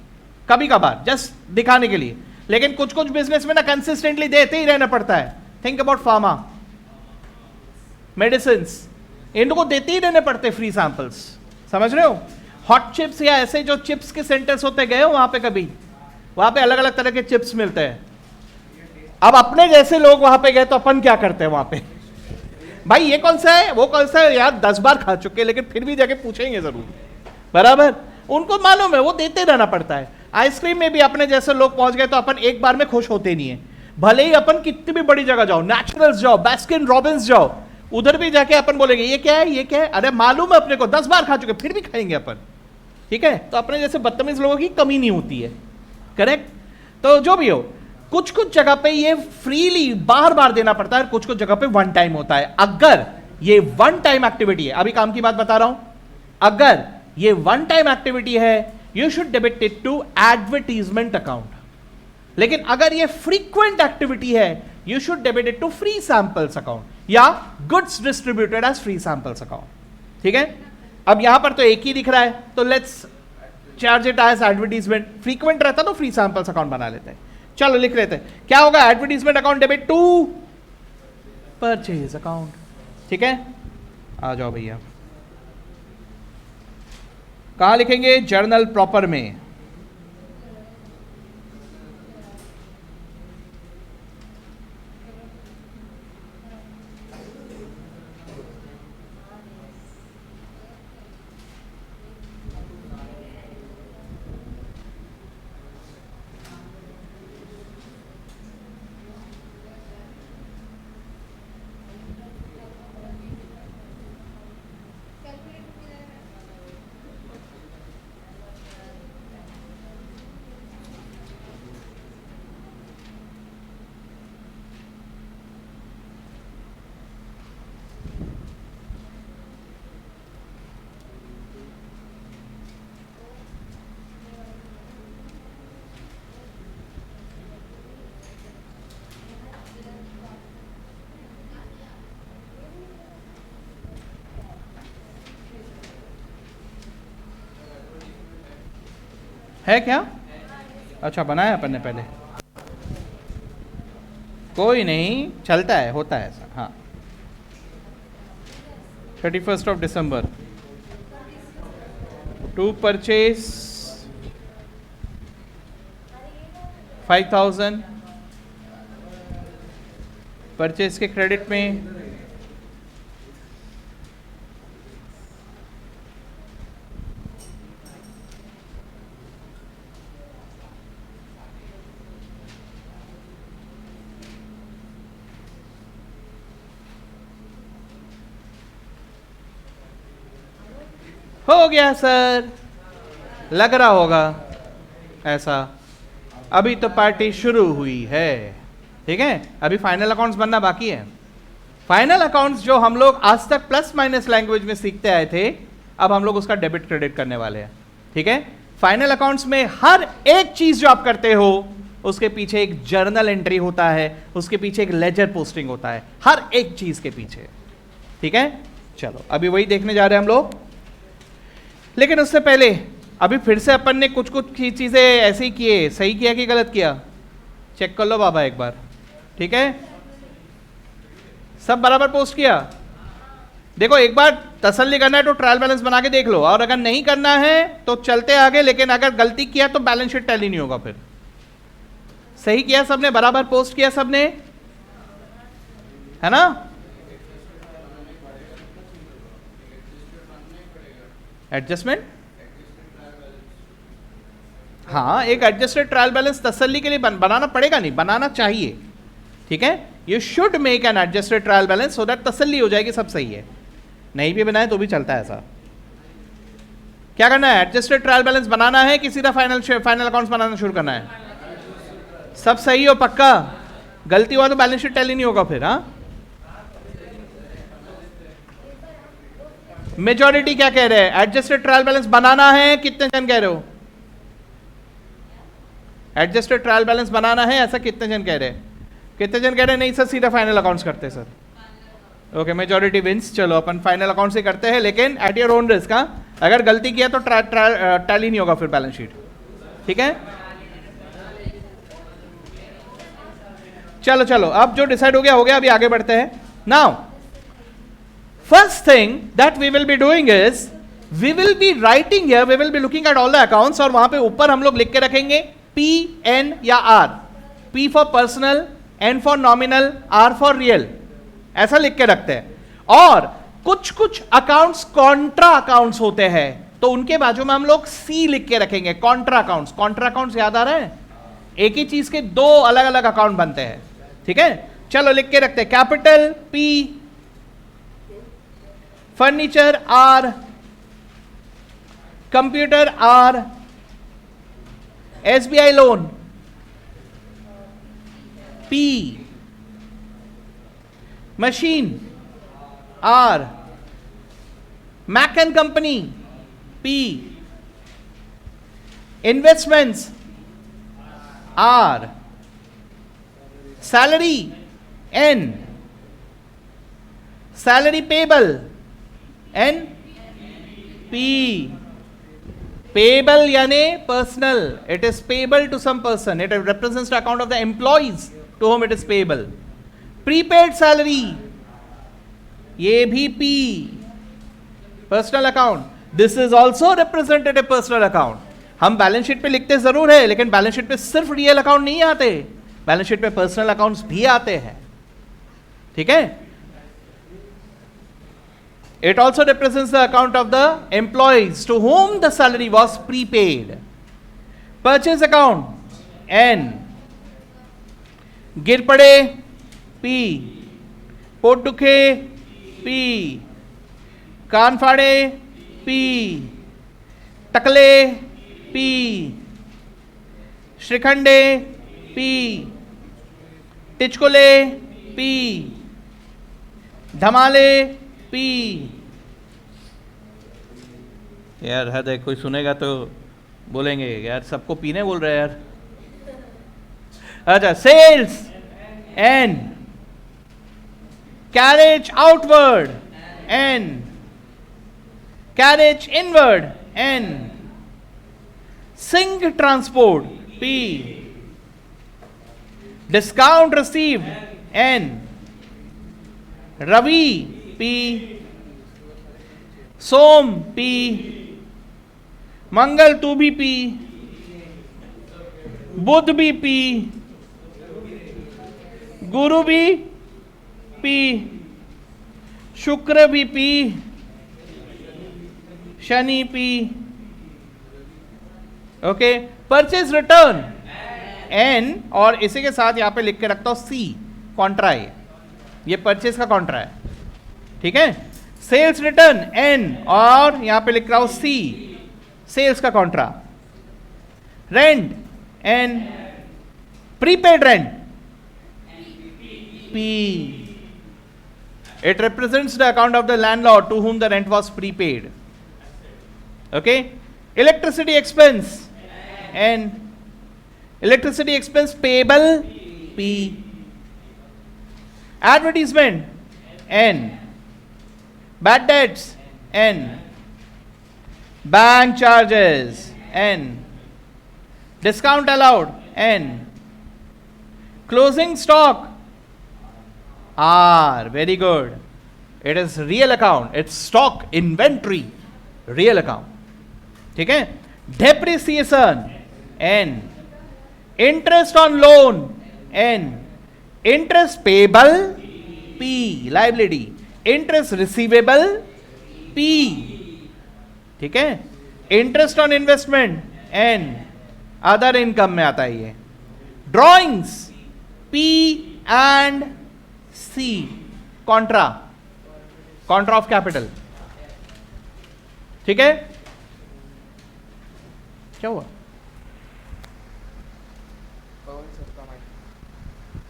कभी कभार, जस्ट दिखाने के लिए. लेकिन कुछ कुछ बिजनेस में ना कंसिस्टेंटली देते ही रहना पड़ता है. थिंक अबाउट फार्मा, मेडिसिन, इनको देते ही रहने पड़ते फ्री सैंपल्स. समझ रहे हो? हॉट चिप्स या ऐसे जो चिप्स के सेंटर्स होते, गए हो वहां पे कभी? वहां पे अलग अलग तरह के चिप्स मिलते हैं. अब अपने जैसे लोग वहां पे गए तो अपन क्या करते हैं वहां पे? भाई ये कौन सा है, वो कौन सा है, यार 10 बार खा चुके, लेकिन फिर भी जाके पूछेंगे जरूर, बराबर. उनको मालूम है, वो देते रहना पड़ता है. आइसक्रीम में भी अपने जैसे लोग पहुंच गए तो अपन एक बार में खुश होते नहीं है. भले ही अपन कितनी भी बड़ी जगह जाओ, नेचुरल्स जाओ, बास्किन रॉबिन्स जाओ, उधर भी जाके अपन बोलेंगे ये क्या है, ये क्या है. अरे मालूम है अपने को, 10 बार खा चुके, फिर भी खाएंगे अपन. ठीक है? तो अपने जैसे बदतमीज लोगों की कमी नहीं होती है. करेक्ट? तो जो भी हो, कुछ कुछ जगह पे ये फ्रीली बार बार देना पड़ता है, कुछ कुछ जगह पे वन टाइम होता है. अगर ये वन टाइम एक्टिविटी है, अभी काम की बात बता रहा हूं, अगर ये वन टाइम एक्टिविटी है, you should debit it to advertisement account. लेकिन अगर ये फ्रीक्वेंट एक्टिविटी है, you should debit it to free samples account या goods distributed as free samples account. ठीक है? अब यहां पर तो एक ही दिख रहा है, तो let's charge it as advertisement. Frequent रहता तो फ्री सैंपल्स अकाउंट बना लेते हैं. चलो लिख लेते हैं. क्या होगा? Advertisement account debit to purchase account. ठीक है? आ जाओ भैया. कहां लिखेंगे? जर्नल प्रॉपर में. है क्या? अच्छा, बनाया अपन ने पहले. कोई नहीं, चलता है, होता है ऐसा. हाँ, 31st of December to purchase 5,000. Purchase के क्रेडिट में हो गया सर, लग रहा होगा ऐसा। अभी तो पार्टी शुरू हुई है, ठीक है, अभी फाइनल अकाउंट्स बनना बाकी है। फाइनल अकाउंट्स जो हम लोग आज तक प्लस माइनस लैंग्वेज में सीखते आए थे, अब हम लोग उसका डेबिट क्रेडिट करने वाले हैं, ठीक है। फाइनल अकाउंट्स में हर एक चीज जो आप करते हो उसके पीछे एक जर्नल एंट्री होता है, उसके पीछे एक लेजर पोस्टिंग होता है, हर एक चीज के पीछे, ठीक है। चलो अभी वही देखने जा रहे हैं हम लोग, लेकिन उससे पहले अभी फिर से अपन ने कुछ कुछ चीजें ऐसे ही किए, सही किया कि गलत किया, चेक कर लो बाबा एक बार, ठीक है। सब बराबर पोस्ट किया। देखो एक बार तसल्ली करना है तो ट्रायल बैलेंस बना के देख लो, और अगर नहीं करना है तो चलते आगे, लेकिन अगर गलती किया तो बैलेंस शीट टैली नहीं होगा फिर। सही किया सबने, बराबर पोस्ट किया सबने, है ना। एडजस्टमेंट, हाँ एक एडजस्टेड ट्रायल बैलेंस तसल्ली के लिए बनाना पड़ेगा, नहीं बनाना चाहिए, ठीक है। You should make an adjusted trial balance so that तसल्ली हो जाएगी सब सही है। नहीं भी बनाए तो भी चलता है ऐसा। क्या करना है, एडजस्टेड ट्रायल बैलेंस बनाना है कि सीधा फाइनल अकाउंट्स बनाना शुरू करना है? सब सही हो पक्का, गलती हुआ तो बैलेंस शीट टैली नहीं होगा फिर। हाँ मेजॉरिटी क्या कह रहे हैं, एडजस्टेड ट्रायल बैलेंस बनाना है, कितने जन कह रहे हो एडजस्टेड ट्रायल बैलेंस बनाना है, ऐसा कितने जन कह रहे हैं? कितने जन कह रहे हैं नहीं सर सीधा फाइनल अकाउंट्स करते सर? Okay majority wins. चलो अपन फाइनल अकाउंट से करते हैं, लेकिन एट योर ओन रिस्क। अगर गलती किया तो टैली नहीं होगा फिर बैलेंस शीट, ठीक है। चलो चलो अब जो डिसाइड हो गया, अभी आगे बढ़ते हैं। Now first thing that we will be doing is we will be writing here, we will be looking at all the accounts, और वहां पे ऊपर हम लोग लिख के रखेंगे P, N या R। P for personal, N for nominal, R for real, ऐसा लिख के रखते हैं। और कुछ कुछ अकाउंट्स कॉन्ट्रा अकाउंट्स होते हैं, तो उनके बाजू में हम लोग C लिख के रखेंगे, कॉन्ट्रा अकाउंट्स। कॉन्ट्रा अकाउंट्स याद आ रहे हैं, एक ही चीज के दो अलग अलग अकाउंट बनते हैं, ठीक है। चलो लिख के रखते हैं, capital P, furniture R, computer R, SBI loan P, machine R, Mac and company P, investments R, salary N, salary payable N, P, payable यानी personal, it is payable to some person, it represents the account of the employees to whom it is payable. Prepaid salary, ये भी P, personal account, this is also representative personal account. हम balance sheet पे लिखते जरूर है, लेकिन balance sheet पे सिर्फ रियल अकाउंट नहीं आते, बैलेंस शीट पे पर्सनल अकाउंट्स भी आते हैं, ठीक है। It also represents the account of the employees to whom the salary was prepaid. Purchase account N, गिर पड़े P, पोट दुखे P, कान फाड़े P, टकले P, Shrikhande P, टिचकोले P, धमाले P। यार हद है, कोई सुनेगा तो बोलेंगे यार सबको पीने बोल रहे हैं यार। अच्छा sales N, carriage outward N, carriage inward N, Singh transport P, discount received N, Ravi P, Som P, Mangal तू भी P, बुध भी P, गुरु भी P, शुक्र भी P, Shani P। Okay, purchase return N, और इसी के साथ यहां पे लिख के रखता हूं C, कॉन्ट्रा है ये परचेज का कॉन्ट्रा है, ठीक है। सेल्स रिटर्न एन, और यहां पे लिख रहा हूं सी, सेल्स का contra, rent N, prepaid rent P, it represents the account of the landlord to whom the rent was prepaid. Okay, electricity expense N, electricity expense payable P, advertisement N, bad debts N, bank charges N, discount allowed N, closing stock R, very good. It is real account. It's stock, inventory, real account. ठीक है? Depreciation N, interest on loan N, interest payable P, liability, interest receivable P. ठीक है? Interest on investment N, other income में आता है ये. Drawings P and C, Contra, Contra of capital. ठीक है, क्या हुआ?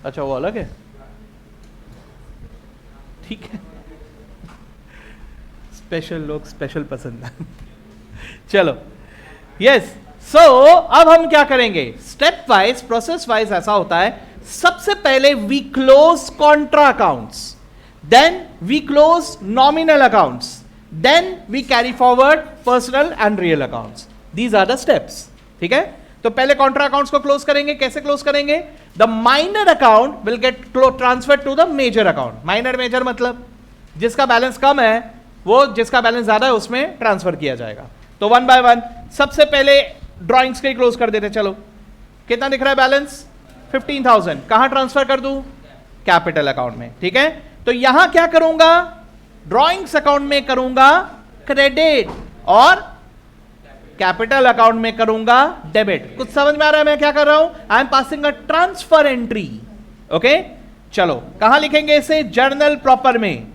अच्छा वो अलग है, ठीक है. स्पेशल लोग स्पेशल पसंद है. चलो, यस. सो अब हम क्या करेंगे? स्टेप वाइज, प्रोसेस वाइज ऐसा होता है. सबसे पहले we close contra accounts, then we close nominal accounts, then we carry forward personal and real accounts. These are the steps. ठीक है, तो पहले कॉन्ट्रा अकाउंट्स को क्लोज करेंगे. कैसे क्लोज करेंगे? The minor account will get transfer to the major account. Minor major मतलब जिसका बैलेंस कम है वो जिसका बैलेंस ज्यादा है उसमें ट्रांसफर किया जाएगा. तो वन बाय वन सबसे पहले ड्रॉइंग्स के क्लोज कर देते. चलो, कितना दिख रहा है बैलेंस? 15,000. कहां ट्रांसफर कर दूं? कैपिटल अकाउंट में. ठीक है, तो यहां क्या करूंगा? ड्रॉइंग्स अकाउंट में करूंगा क्रेडिट और कैपिटल अकाउंट में करूंगा डेबिट. कुछ समझ में आ रहा है मैं क्या कर रहा हूं? I am passing a transfer entry. Okay, चलो कहां लिखेंगे इसे? जर्नल प्रॉपर में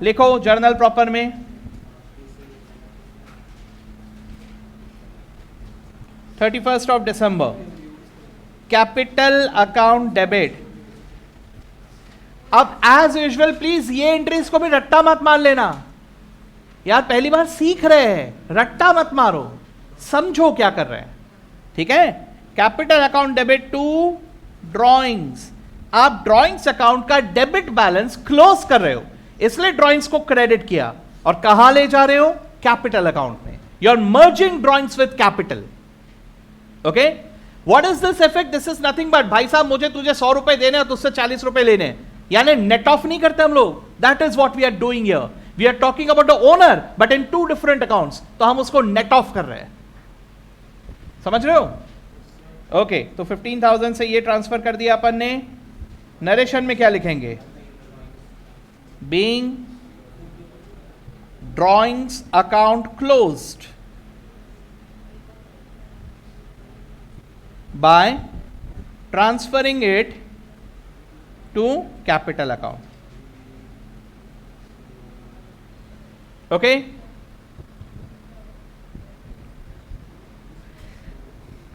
लिखो. जर्नल प्रॉपर में 31st of December, capital account debit. अब एज यूजुअल प्लीज ये एंट्रीज को भी रट्टा मत मार लेना यार. पहली बार सीख रहे हैं, रट्टा मत मारो, समझो क्या कर रहे हैं. ठीक है, capital account debit to drawings. आप ड्रॉइंग्स अकाउंट का डेबिट बैलेंस क्लोज कर रहे हो, इसलिए ड्रॉइंग्स को क्रेडिट किया. और कहां ले जा रहे हो? कैपिटल अकाउंट में. You are merging drawings with capital. Okay, what is this effect? This is nothing but, भाई साहब मुझे तुझे 100 रुपए देने हैं तो उससे 40 रुपए लेने हैं, यानी नेट ऑफ नहीं करते हम लोग. That is what we are doing here. We are talking about the owner but in two different accounts, तो हम उसको नेट ऑफ कर रहे हैं. समझ रहे हो? ओके, तो 15,000 से ये ट्रांसफर कर दिया अपन ने. नरेशन में क्या लिखेंगे? Being drawings account closed by transferring it to capital account. Okay,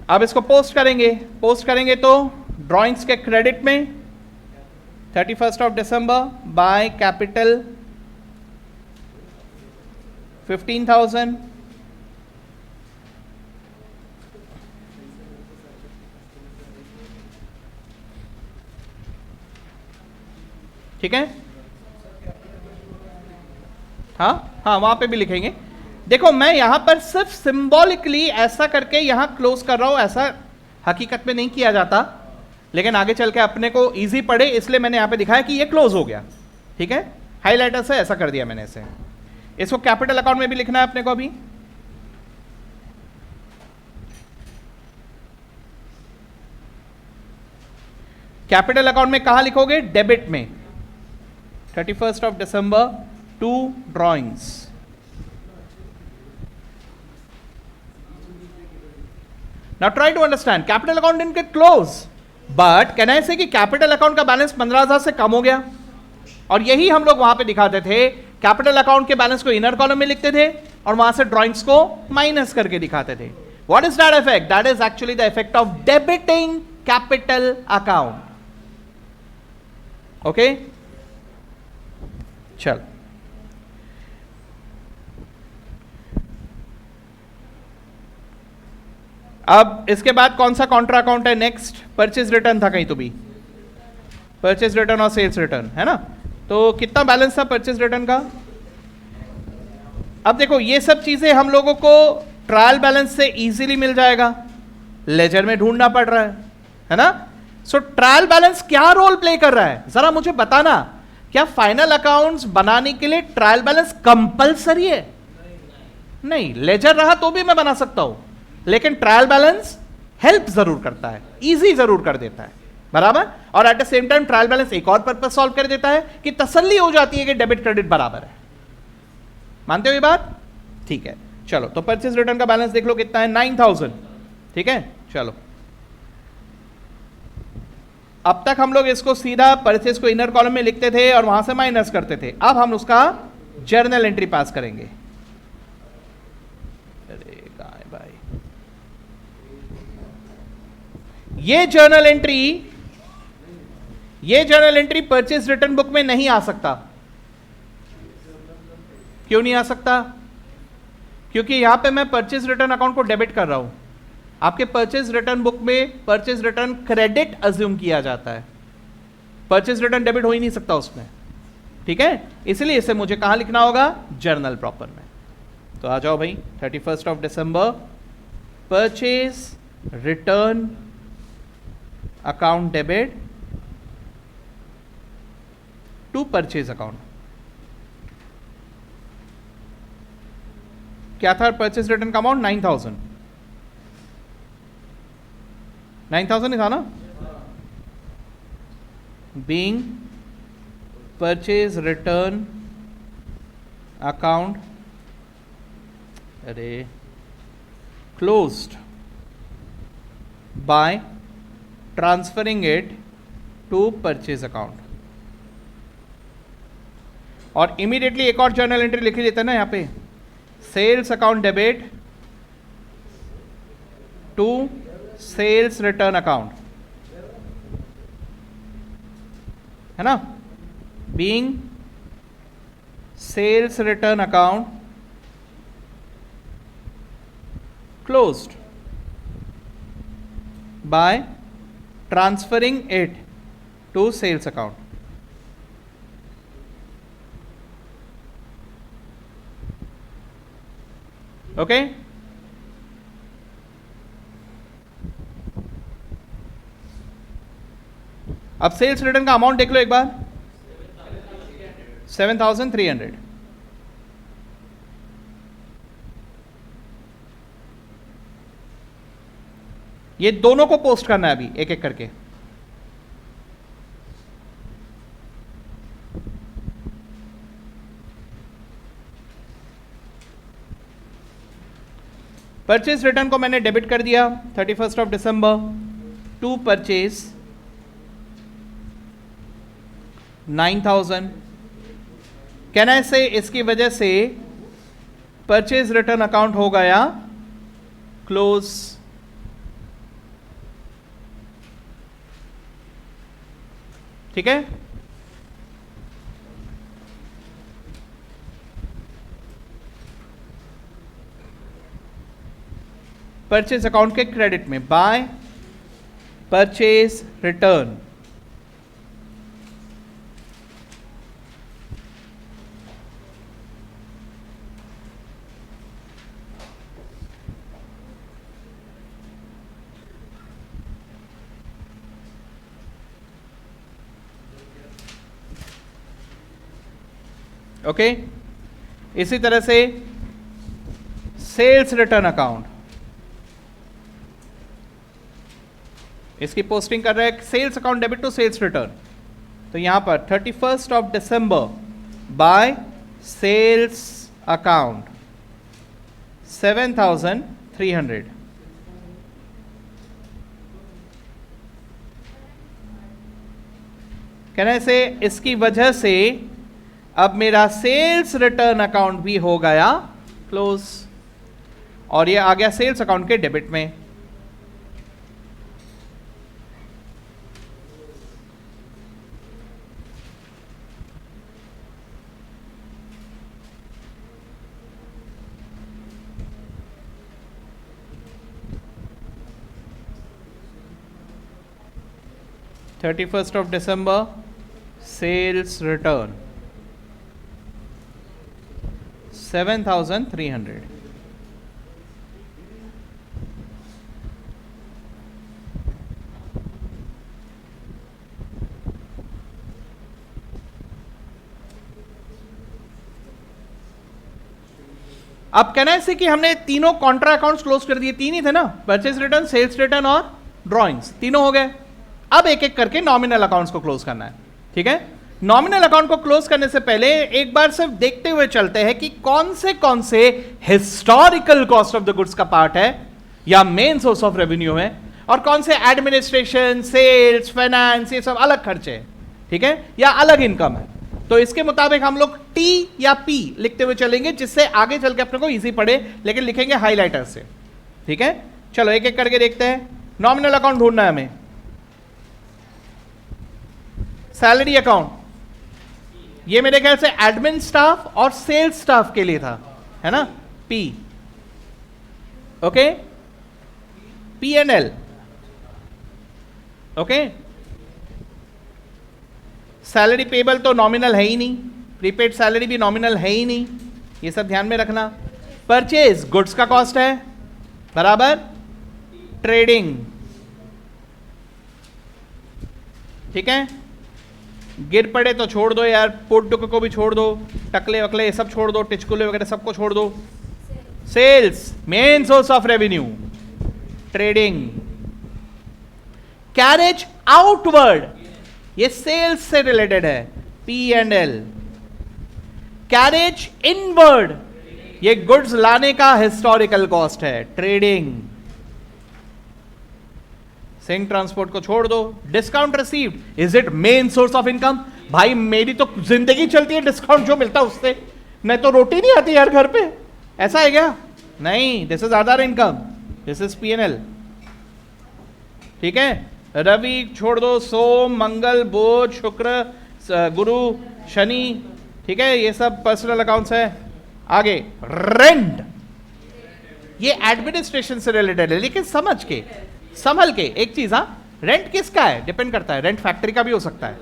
अब इसको पोस्ट करेंगे. पोस्ट करेंगे तो ड्रॉइंग्स के क्रेडिट में 31st of December by capital 15,000. ठीक है, हाँ हाँ वहां पे भी लिखेंगे. देखो मैं यहां पर सिर्फ सिंबॉलिकली ऐसा करके यहां क्लोज कर रहा हूं, ऐसा हकीकत में नहीं किया जाता, लेकिन आगे चल के अपने को इजी पड़े इसलिए मैंने यहां पे दिखाया कि ये क्लोज हो गया. ठीक है, हाईलाइटर से ऐसा कर दिया मैंने इसे. इसको कैपिटल अकाउंट में भी लिखना है अपने को. अभी कैपिटल अकाउंट में कहां लिखोगे? डेबिट में. 31st of December to drawings. Now try to understand. Capital account didn't get close, but can I say कि capital account का बैलेंस 15,000 से कम हो गया. और यही हम लोग वहां पे दिखाते थे कैपिटल अकाउंट के बैलेंस को इनर कॉलम में लिखते थे और वहां से ड्रॉइंग्स को माइनस करके दिखाते थे. What is that effect? That is actually the effect of debiting capital account. Okay, चल. अब इसके बाद कौन सा कॉन्ट्रा अकाउंट है नेक्स्ट? परचेज रिटर्न था कहीं तो भी, परचेज रिटर्न और सेल्स रिटर्न है ना. तो कितना बैलेंस था परचेज रिटर्न का? अब देखो ये सब चीजें हम लोगों को ट्रायल बैलेंस से इजीली मिल जाएगा, लेजर में ढूंढना पड़ रहा है ना. सो ट्रायल बैलेंस क्या रोल प्ले कर रहा है जरा मुझे बताना. क्या फाइनल अकाउंट्स बनाने के लिए ट्रायल बैलेंस कंपलसरी है? नहीं, लेजर रहा तो भी मैं बना सकता हूं, लेकिन ट्रायल बैलेंस हेल्प जरूर करता है, इजी जरूर कर देता है, बराबर. और at the same time trial balance एक और पर्पस सॉल्व कर देता है कि तसल्ली हो जाती है कि डेबिट क्रेडिट बराबर है. मानते हो ये बात? ठीक है, चलो. तो परचेज रिटर्न का बैलेंस देख लो कितना है, 9000. ठीक है, चलो. अब तक हम लोग इसको सीधा परचेज को इनर कॉलम में लिखते थे और वहां से माइनस करते थे. अब हम उसका जर्नल एंट्री पास करेंगे. अरे गाय भाई, ये journal entry purchase return book में नहीं आ सकता. क्यों नहीं आ सकता? क्योंकि यहां पे मैं परचेज रिटर्न अकाउंट को डेबिट कर रहा हूं. आपके परचेज रिटर्न बुक में परचेज रिटर्न क्रेडिट अज्यूम किया जाता है, परचेज रिटर्न डेबिट हो ही नहीं सकता उसमें. ठीक है, इसलिए इसे मुझे कहां लिखना होगा? जर्नल प्रॉपर में. तो आ जाओ भाई, 31 of December purchase return account debit to purchase account. क्या था परचेज रिटर्न का अमाउंट? 9000. 9000 ही था ना. बीइंग परचेज रिटर्न अकाउंट अरे closed by transferring it to purchase account. और इमीडिएटली एक और जर्नल एंट्री लिखी देते हैं ना यहां पे, sales account debit to sales return account, है ना. Being sales return account closed by transferring it to sales account. Okay, अब सेल्स रिटर्न का अमाउंट देख लो एक बार, 7300. ये दोनों को पोस्ट करना है अभी एक एक करके. परचेज रिटर्न को मैंने डेबिट कर दिया 31 of December to purchase 9000. Can I say इसकी वजह से परचेज रिटर्न अकाउंट हो गया क्लोज. ठीक है, परचेज अकाउंट के क्रेडिट में बाय परचेज रिटर्न. ओके, इसी तरह से सेल्स रिटर्न अकाउंट, इसकी पोस्टिंग कर रहे हैं sales account debit to sales return. तो यहां पर 31 of December by sales account 7300. कहने से इसकी वजह से अब मेरा सेल्स रिटर्न अकाउंट भी हो गया क्लोज, और ये आ गया सेल्स अकाउंट के डेबिट में। December 31 sales return 7,300। अब कहना है कि हमने तीनों कॉन्ट्रा अकाउंट्स क्लोज कर दिए, तीन ही थे ना, परचेज रिटर्न, सेल्स रिटर्न और ड्रॉइंग्स, तीनों हो गए। अब एक एक करके नॉमिनल अकाउंट्स को क्लोज करना है, ठीक है। नॉमिनल अकाउंट को क्लोज करने से पहले एक बार सिर्फ देखते हुए चलते हैं कि कौन से historical cost of the goods का पार्ट है या मेन सोर्स ऑफ रेवेन्यू है, और कौन से एडमिनिस्ट्रेशन, सेल्स, फाइनेंस, ये सब अलग खर्चे हैं, ठीक है, या अलग इनकम है। तो इसके मुताबिक हम लोग टी या पी लिखते हुए चलेंगे, जिससे आगे चल के अपने को इजी पड़े, लेकिन लिखेंगे हाईलाइटर से, ठीक है। चलो एक एक करके देखते हैं। नॉमिनल अकाउंट ढूंढना है हमें। सैलरी अकाउंट, ये मेरे ख्याल से एडमिन स्टाफ और सेल्स स्टाफ के लिए था, है ना, P, okay. P and L, okay. Salary payable तो नॉमिनल है ही नहीं, प्रीपेड सैलरी भी नॉमिनल है ही नहीं, ये सब ध्यान में रखना। परचेज गुड्स का कॉस्ट है बराबर ट्रेडिंग, ठीक है। गिर पड़े तो छोड़ दो यार, पोट टुक को भी छोड़ दो, टकले वकले ये सब छोड़ दो, टिचकुले वगैरह सबको छोड़ दो। Sales main source of revenue, trading. Carriage outward, ये सेल्स से रिलेटेड है, P and L. Carriage inward, ये गुड्स लाने का हिस्टोरिकल कॉस्ट है, ट्रेडिंग। सिंक ट्रांसपोर्ट को छोड़ दो। Discount received, is it main source of income? भाई मेरी तो जिंदगी चलती है डिस्काउंट जो मिलता है उससे, नहीं तो रोटी नहीं आती यार घर पे, ऐसा है क्या? नहीं, this is other income, this is PNL, ठीक है। रवि छोड़ दो, सोम, मंगल, बुध, शुक्र, गुरु, शनि, ठीक है, ये सब पर्सनल अकाउंट्स है। आगे रेंट, ये एडमिनिस्ट्रेशन से रिलेटेड है, लेकिन समझ के संभल के एक चीज, हाँ, रेंट किसका है डिपेंड करता है, रेंट फैक्ट्री का भी हो सकता है,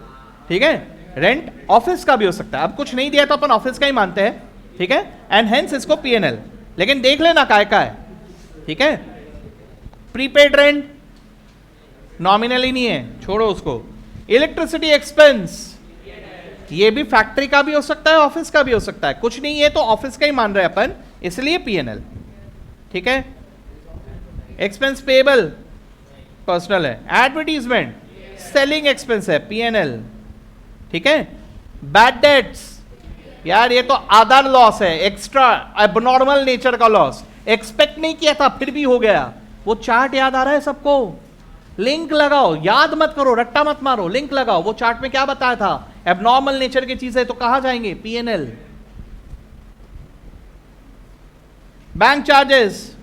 ठीक है, रेंट ऑफिस का भी हो सकता है। अब कुछ नहीं दिया तो अपन ऑफिस का ही मानते हैं, ठीक है, एंड हेंस इसको पीएनएल, लेकिन देख लेना काय का है, ठीक है। प्रीपेड रेंट नॉमिनल ही नहीं है, छोड़ो उसको। इलेक्ट्रिसिटी एक्सपेंस, ये भी फैक्ट्री का भी हो सकता है, ऑफिस का भी हो सकता है, कुछ नहीं है तो ऑफिस का ही मान रहे हैं अपन, इसलिए पीएनएल, ठीक है। एक्सपेंस पेबल पर्सनल है। एडवर्टीजमेंट सेलिंग एक्सपेंस है, पीएनएल, ठीक है। बैड डेट्स, यार ये तो अदर लॉस है, एक्स्ट्रा एबनॉर्मल नेचर का लॉस, एक्सपेक्ट नहीं किया था फिर भी हो गया। वो चार्ट याद आ रहा है सबको? लिंक लगाओ, याद मत करो, रट्टा मत मारो, लिंक लगाओ। वो चार्ट में क्या बताया था? एबनॉर्मल नेचर की चीज है तो कहां जाएंगे? PNL. Bank charges,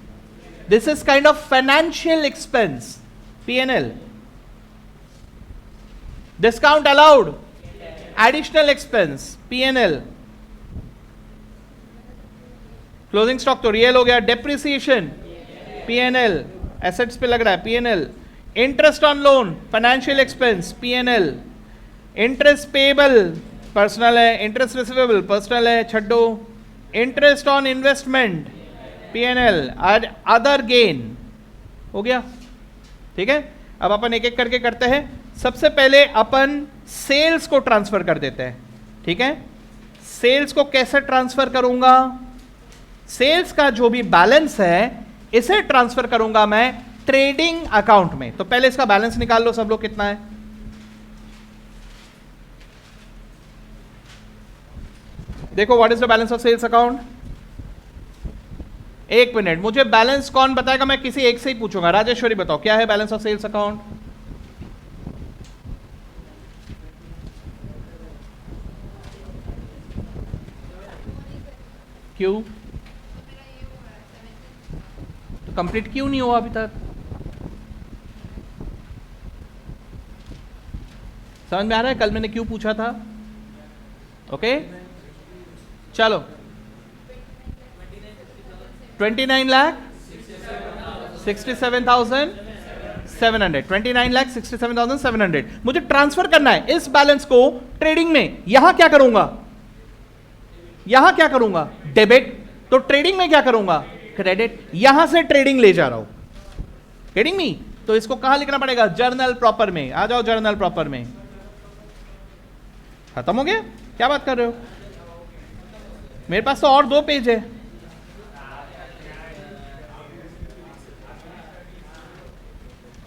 this is kind of financial expense, PNL. Discount allowed, additional expense, PNL. Closing stock तो रियल हो गया। डेप्रिसिएशन, पीएनएल, एसेट्स पे लग रहा है, PNL. Interest on loan, financial expense, PNL. Interest payable personal है, interest receivable personal है, छड्डो। Interest on investment, PNL. Other gain हो गया, ठीक है। अब अपन एक एक करके करते हैं। सबसे पहले अपन सेल्स को ट्रांसफर कर देते हैं, ठीक है। सेल्स को कैसे ट्रांसफर करूंगा? सेल्स का जो भी बैलेंस है इसे ट्रांसफर करूंगा मैं ट्रेडिंग अकाउंट में। तो पहले इसका बैलेंस निकाल लो सब लोग, कितना है? देखो, what is the balance of sales account? एक मिनट, मुझे बैलेंस कौन बताएगा? मैं किसी एक से ही पूछूंगा। राजेश्वरी बताओ क्या है बैलेंस ऑफ सेल्स अकाउंट? क्यों? तो कंप्लीट क्यों नहीं हुआ अभी तक? समझ में आ रहा है कल मैंने क्यों पूछा था? ओके चलो 29,67,700 29,67,700 मुझे ट्रांसफर करना है इस बैलेंस को ट्रेडिंग में। यहां क्या करूंगा? यहां क्या करूंगा? डेबिट। तो ट्रेडिंग में क्या करूंगा? क्रेडिट। यहां से ट्रेडिंग ले जा रहा हूं, ट्रेडिंग में। तो इसको कहां लिखना पड़ेगा? जर्नल प्रॉपर में। आ जाओ जर्नल प्रॉपर में। खत्म हो गया? क्या बात कर रहे हो? मेरे पास तो और 2 पेज है।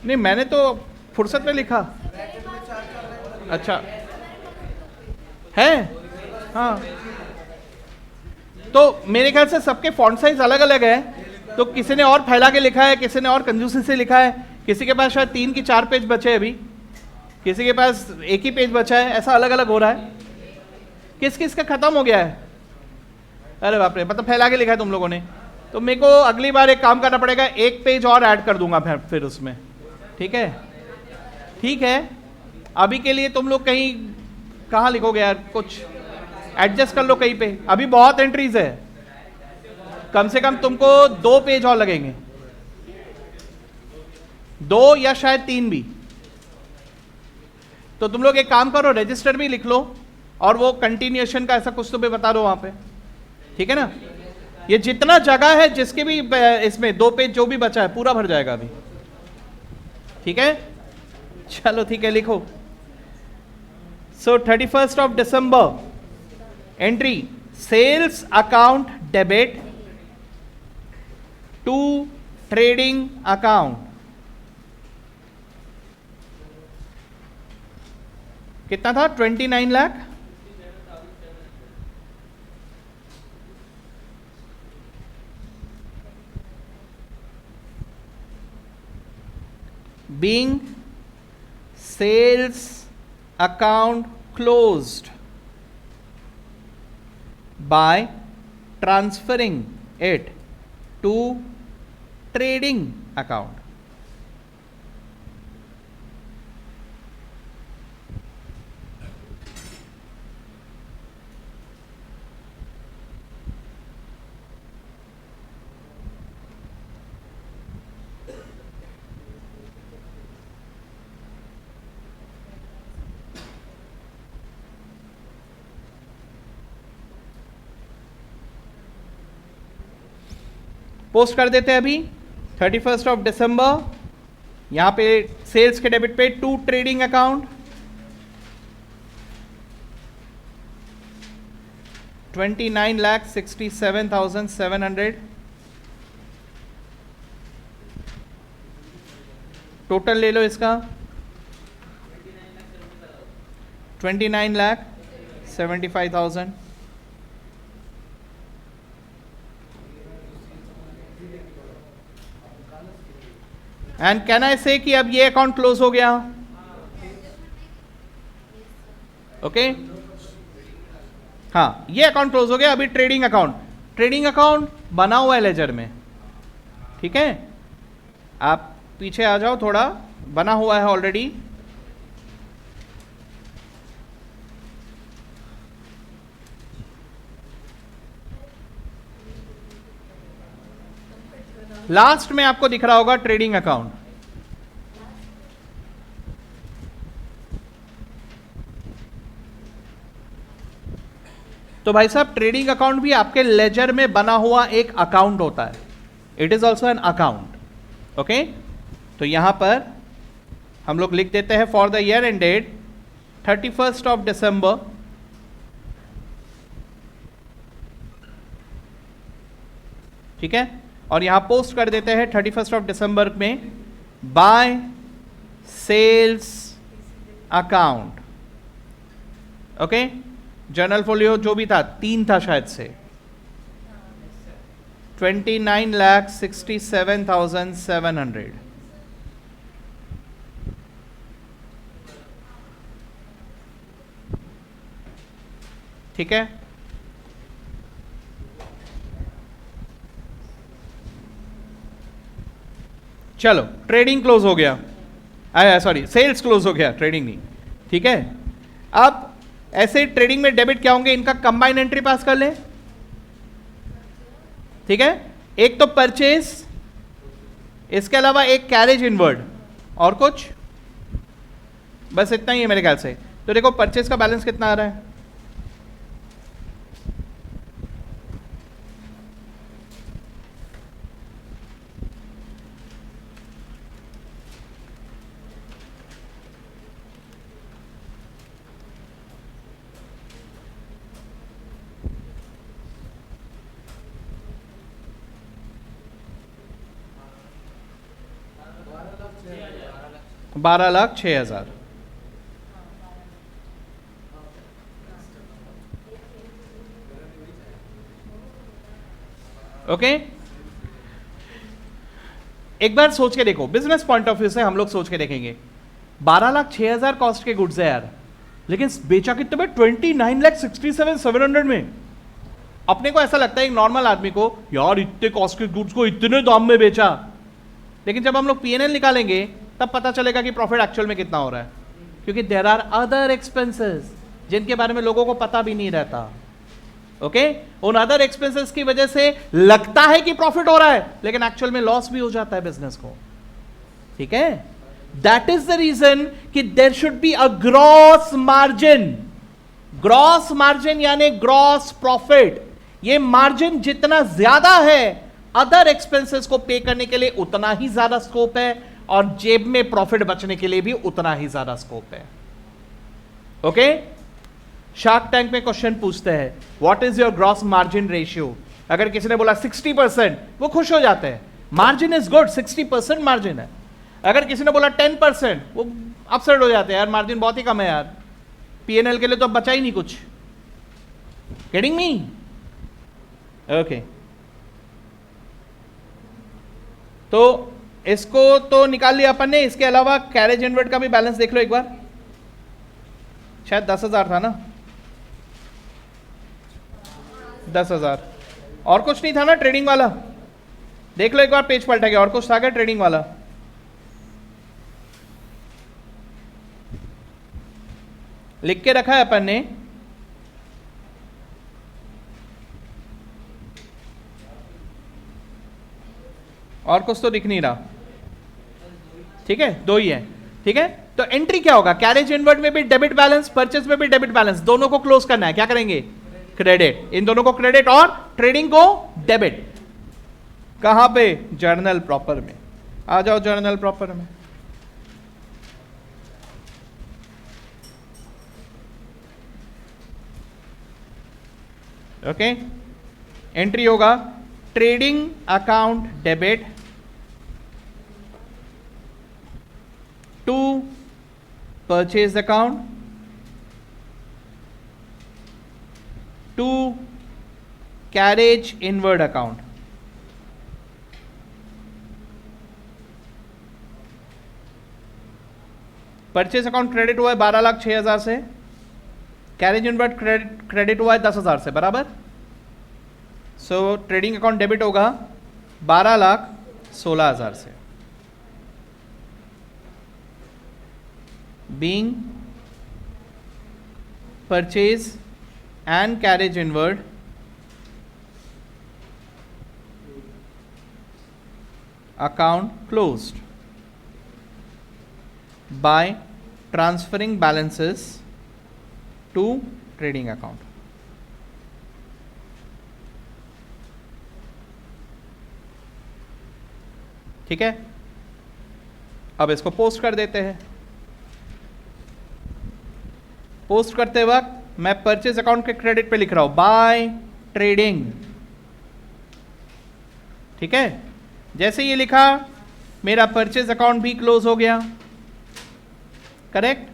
नहीं मैंने तो फुर्सत में लिखा। अच्छा है? हाँ तो मेरे ख्याल से सबके फॉन्ट साइज अलग अलग है, तो किसी ने और फैला के लिखा है, किसी ने और कंजूसी से लिखा है, किसी के पास शायद 3 की 4 पेज बचे अभी, किसी के पास 1 ही पेज बचा है, ऐसा अलग अलग हो रहा है। किस किस का खत्म हो गया है? अरे बाप रे, मतलब फैला के लिखा है तुम लोगों ने। तो मेरे को अगली बार एक काम करना पड़ेगा, 1 पेज और ऐड कर दूंगा फिर उसमें। ठीक है? ठीक है, अभी के लिए तुम लोग कहीं कहाँ लिखोगे यार? कुछ एडजस्ट कर लो कहीं पे। अभी बहुत एंट्रीज है, कम से कम तुमको 2 पेज और लगेंगे, 2 या शायद 3 भी। तो तुम लोग एक काम करो, रजिस्टर भी लिख लो और वो कंटिन्यूएशन का ऐसा कुछ तो भी बता दो वहां पे। ठीक है ना? ये जितना जगह है जिसके भी इसमें 2 पेज जो भी बचा है पूरा भर जाएगा अभी। ठीक है? चलो ठीक है, लिखो। So 31st of December entry sales account debit to trading account. कितना था? 29 lakh. being sales account closed by transferring it to trading account. Post कर देते हैं अभी 31st of December। यहां पे सेल्स के डेबिट पे टू ट्रेडिंग अकाउंट 29,67,700 टोटल ले लो इसका 29,75,000। एंड कैन आई से कि अब ये अकाउंट क्लोज हो गया? ओके हाँ, ये अकाउंट क्लोज हो गया। अभी ट्रेडिंग अकाउंट बना हुआ है लेजर में। ठीक है, आप पीछे आ जाओ थोड़ा, बना हुआ है ऑलरेडी। लास्ट में आपको दिख रहा होगा ट्रेडिंग अकाउंट। तो भाई साहब, ट्रेडिंग अकाउंट भी आपके लेजर में बना हुआ एक अकाउंट होता है। It is also an account. Okay, तो यहां पर हम लोग लिख देते हैं for the year ended 31st of December। ठीक है, और यहां पोस्ट कर देते हैं 31st of December में by sales account. Okay, journal folio जो भी था 3 था शायद से 29,67,700। ठीक है, चलो ट्रेडिंग क्लोज हो गया, सॉरी सेल्स क्लोज हो गया, ट्रेडिंग नहीं, ठीक है। अब ऐसे ट्रेडिंग में डेबिट क्या होंगे, इनका कंबाइन एंट्री पास कर लें, ठीक है। एक तो परचेज, इसके अलावा एक कैरेज इनवर्ड, और कुछ, बस इतना ही है मेरे ख्याल से। तो देखो परचेज का बैलेंस कितना आ रहा है, ₹12,06,000। ओके, एक बार सोच के देखो, बिजनेस पॉइंट ऑफ व्यू से हम लोग सोच के देखेंगे, 12,06,000 कॉस्ट के गुड्स है यार, लेकिन बेचा कितने में, 29,67,700 में। अपने को ऐसा लगता है एक नॉर्मल आदमी को, यार इतने कॉस्ट के गुड्स को इतने दाम में बेचा, लेकिन जब हम लोग पीएनएल निकालेंगे तब पता चलेगा कि प्रॉफिट एक्चुअल में कितना हो रहा है, क्योंकि देयर आर अदर एक्सपेंसेस जिनके बारे में लोगों को पता भी नहीं रहता। ओके, उन अदर एक्सपेंसेस की वजह से लगता है कि प्रॉफिट हो रहा है, लेकिन एक्चुअल में लॉस भी हो जाता है बिजनेस को, ठीक है। दैट इज द रीजन कि there should be a gross margin. Gross margin यानी ग्रॉस प्रॉफिट। ये मार्जिन जितना ज्यादा है, अदर एक्सपेंसेस को पे करने के लिए उतना ही ज्यादा स्कोप है, और जेब में प्रॉफिट बचने के लिए भी उतना ही ज्यादा स्कोप है। ओके, शार्क टैंक में क्वेश्चन पूछते हैं, what is your gross margin ratio. अगर किसी ने बोला 60%, वो खुश हो जाते हैं, मार्जिन इज गुड, 60% मार्जिन है। अगर किसी ने बोला 10%, वो अपसेट हो जाते हैं, यार मार्जिन बहुत ही कम है यार, पीएनएल के लिए तो बचा ही नहीं कुछ। Getting me? ओके, तो इसको तो निकाल लिया अपन ने, इसके अलावा कैरेज इनवर्ट का भी बैलेंस देख लो एक बार, शायद 10,000 था ना, 10,000, और कुछ नहीं था ना ट्रेडिंग वाला, देख लो एक बार पेज पलटा के, और कुछ था क्या ट्रेडिंग वाला? लिख के रखा है अपन ने, और कुछ तो दिख नहीं रहा, ठीक है, दो ही है, ठीक है। तो एंट्री क्या होगा, कैरेज इनवर्ट में भी डेबिट बैलेंस, परचेज में भी डेबिट बैलेंस, दोनों को क्लोज करना है, क्या करेंगे, क्रेडिट, इन दोनों को क्रेडिट और ट्रेडिंग को डेबिट। कहां पे, जर्नल प्रॉपर में, आ जाओ जर्नल प्रॉपर में। ओके, एंट्री होगा trading account debit to purchase account to carriage inward account. Purchase account credit हुआ है 12,06,000 से, कैरेज इनवर्ड क्रेडिट हुआ है 10,000 से, बराबर। सो ट्रेडिंग अकाउंट डेबिट होगा 12,16,000 से, being purchase and carriage inward account closed by transferring balances to trading account। ठीक है, अब इसको पोस्ट कर देते हैं। पोस्ट करते वक्त मैं परचेज अकाउंट के क्रेडिट पे लिख रहा हूं बाय ट्रेडिंग, ठीक है। जैसे ये लिखा, मेरा परचेज अकाउंट भी क्लोज हो गया, करेक्ट।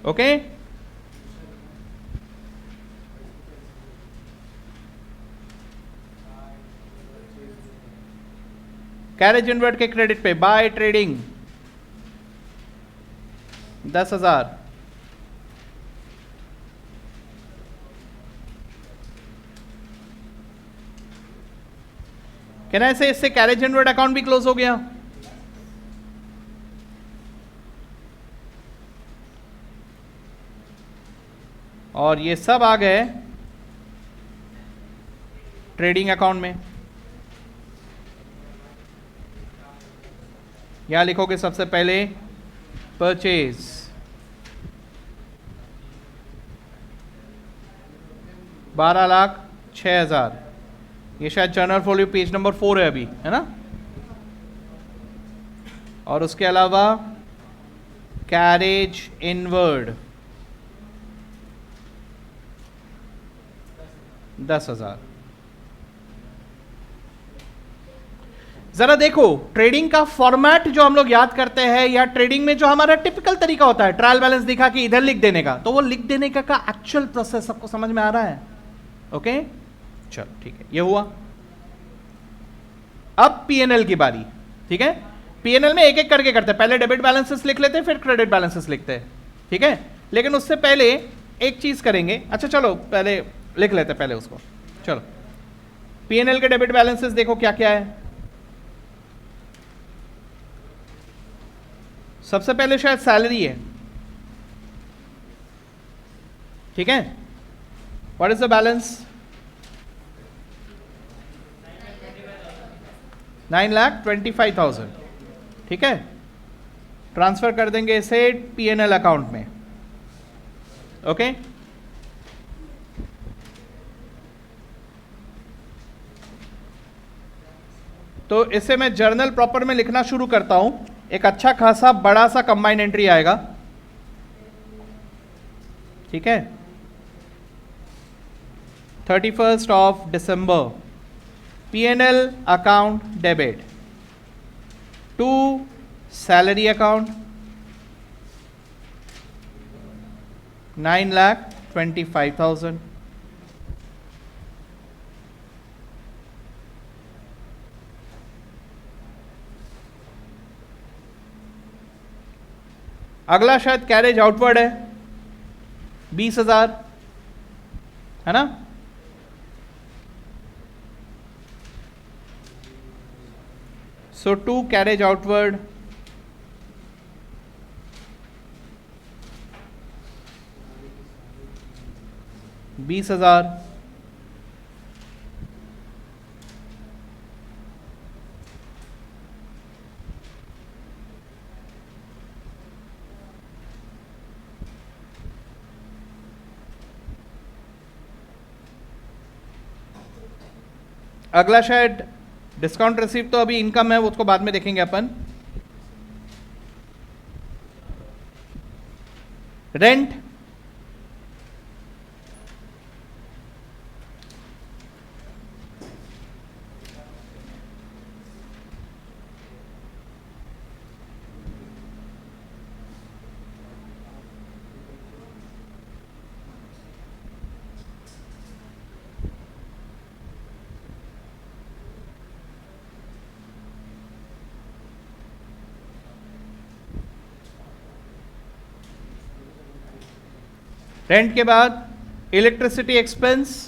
ओके, कैरेज इनवर्ट के क्रेडिट पे बाय ट्रेडिंग 10,000, कैन आई से इससे कैरेज इनवर्ड अकाउंट भी क्लोज हो गया। और ये सब आ गए ट्रेडिंग अकाउंट में। यहां लिखोगे सबसे पहले परचेज, 12,06,000। ये शायद जर्नल फॉलो पेज नंबर 4 है अभी, है ना। और उसके अलावा कैरेज इनवर्ड 10,000। जरा देखो ट्रेडिंग का फॉर्मेट जो हम लोग याद करते हैं, या ट्रेडिंग में जो हमारा टिपिकल तरीका होता है ट्रायल बैलेंस दिखा कि इधर लिख देने का, तो वो लिख देने का एक्चुअल प्रोसेस सबको समझ में आ रहा है। ओके चलो ठीक है, ये हुआ। अब पीएनएल की बारी। ठीक है, पीएनएल में एक एक करके करते हैं, पहले डेबिट बैलेंसेस लिख लेते हैं, फिर क्रेडिट बैलेंसेस लिखते हैं। ठीक है, लेकिन उससे पहले एक चीज करेंगे। अच्छा चलो पहले लिख लेते हैं पहले उसको। चलो पीएनएल के डेबिट बैलेंसेस देखो क्या क्या है। सबसे पहले शायद सैलरी है। ठीक है, व्हाट इज द बैलेंस? 9,25,000। ठीक है, ट्रांसफर कर देंगे इसे पीएनएल अकाउंट में। ओके तो इसे मैं जर्नल प्रॉपर में लिखना शुरू करता हूं। एक अच्छा खासा बड़ा सा कंबाइन एंट्री आएगा। ठीक है, 31st of December, PNL account debit to salary account 9,25,000। अगला शायद कैरेज आउटवर्ड है 20,000, है ना। So to carriage outward 20,000। अगला शायद डिस्काउंट रिसीव, तो अभी इनकम है, उसको बाद में देखेंगे अपन। रेंट रेंट के बाद इलेक्ट्रिसिटी एक्सपेंस,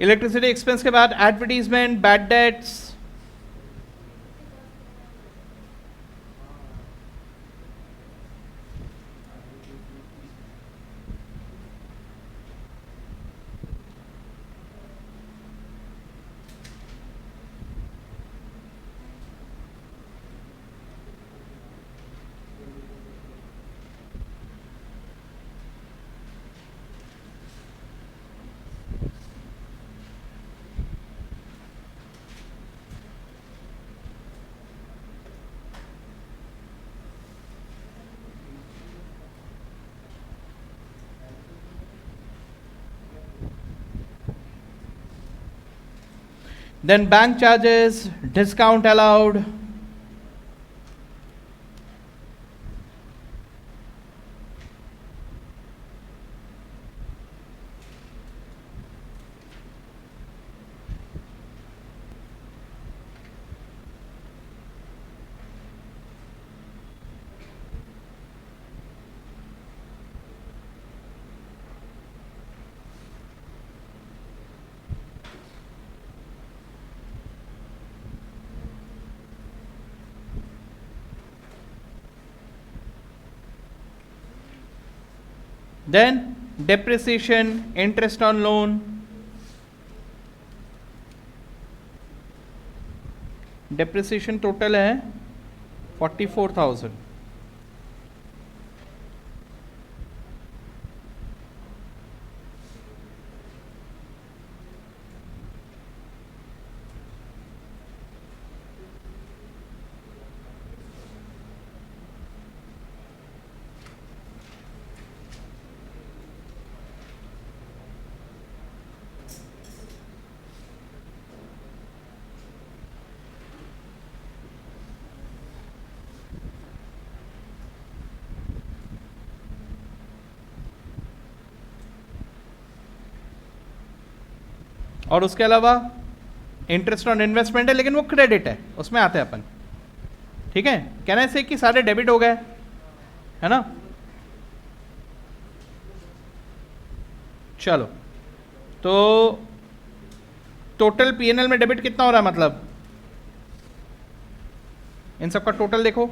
इलेक्ट्रिसिटी एक्सपेंस के बाद advertisement, bad debts, Then bank charges, discount allowed. Then depreciation, interest on loan. Depreciation total है 44,000. और उसके अलावा इंटरेस्ट ऑन इन्वेस्टमेंट है, लेकिन वो क्रेडिट है, उसमें आते हैं अपन. ठीक है, कहना से कि सारे डेबिट हो गए, है ना. चलो, तो टोटल पीएनएल में डेबिट कितना हो रहा है, मतलब इन सबका टोटल देखो.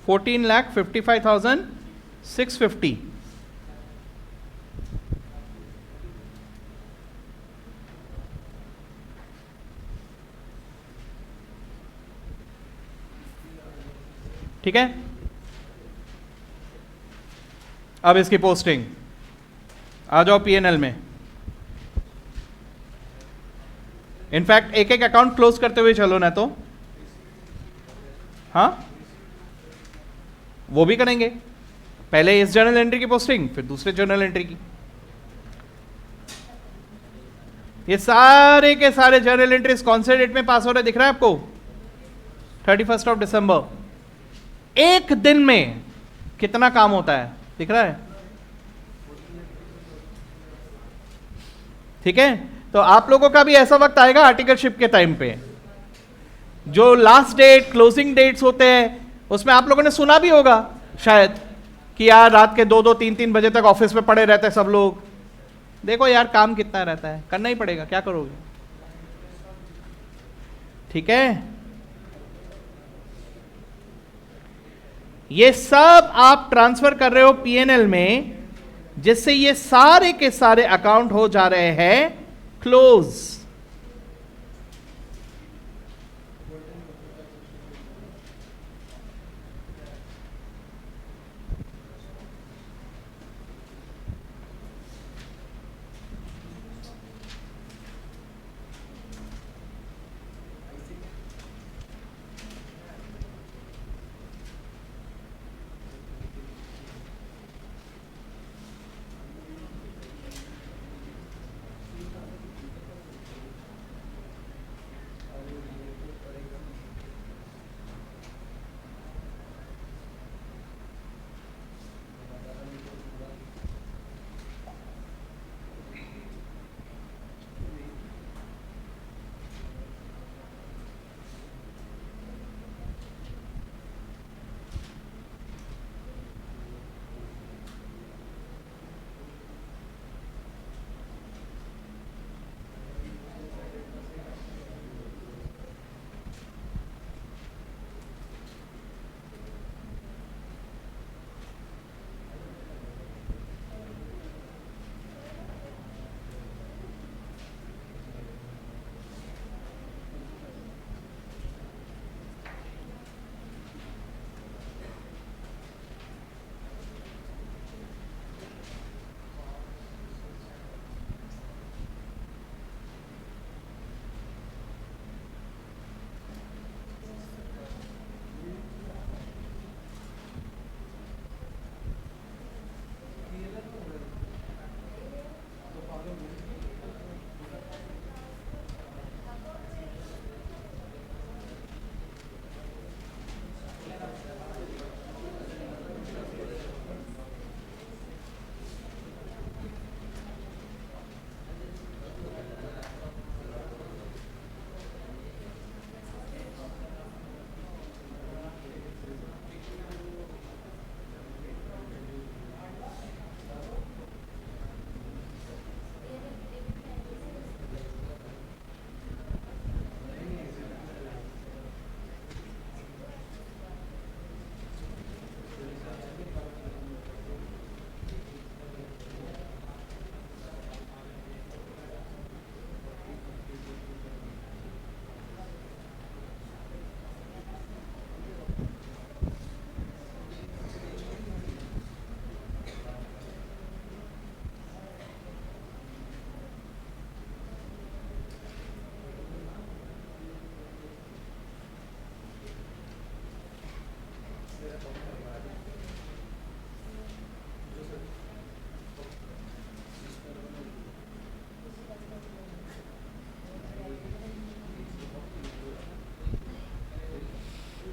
$14,55,650. ठीक है. अब इसकी पोस्टिंग, आ जाओ पीएनएल में. इनफैक्ट एक एक अकाउंट क्लोज करते हुए चलो ना, तो हाँ वो भी करेंगे. पहले इस जर्नल एंट्री की पोस्टिंग, फिर दूसरे जर्नल एंट्री की. ये सारे के सारे जर्नल एंट्रीज कौन से डेट में पास हो रहे दिख रहा है आपको? 31 दिसंबर. एक दिन में कितना काम होता है दिख रहा है? ठीक है, तो आप लोगों का भी ऐसा वक्त आएगा आर्टिकलशिप के टाइम पे, जो लास्ट डेट क्लोजिंग डेट्स होते हैं, उसमें आप लोगों ने सुना भी होगा शायद कि यार रात के 2-2, 3-3 बजे तक ऑफिस में पड़े रहते हैं सब लोग. देखो यार काम कितना रहता है, करना ही पड़ेगा, क्या करोगे. ठीक है, ये सब आप ट्रांसफर कर रहे हो पीएनएल में, जिससे ये सारे के सारे अकाउंट हो जा रहे हैं क्लोज.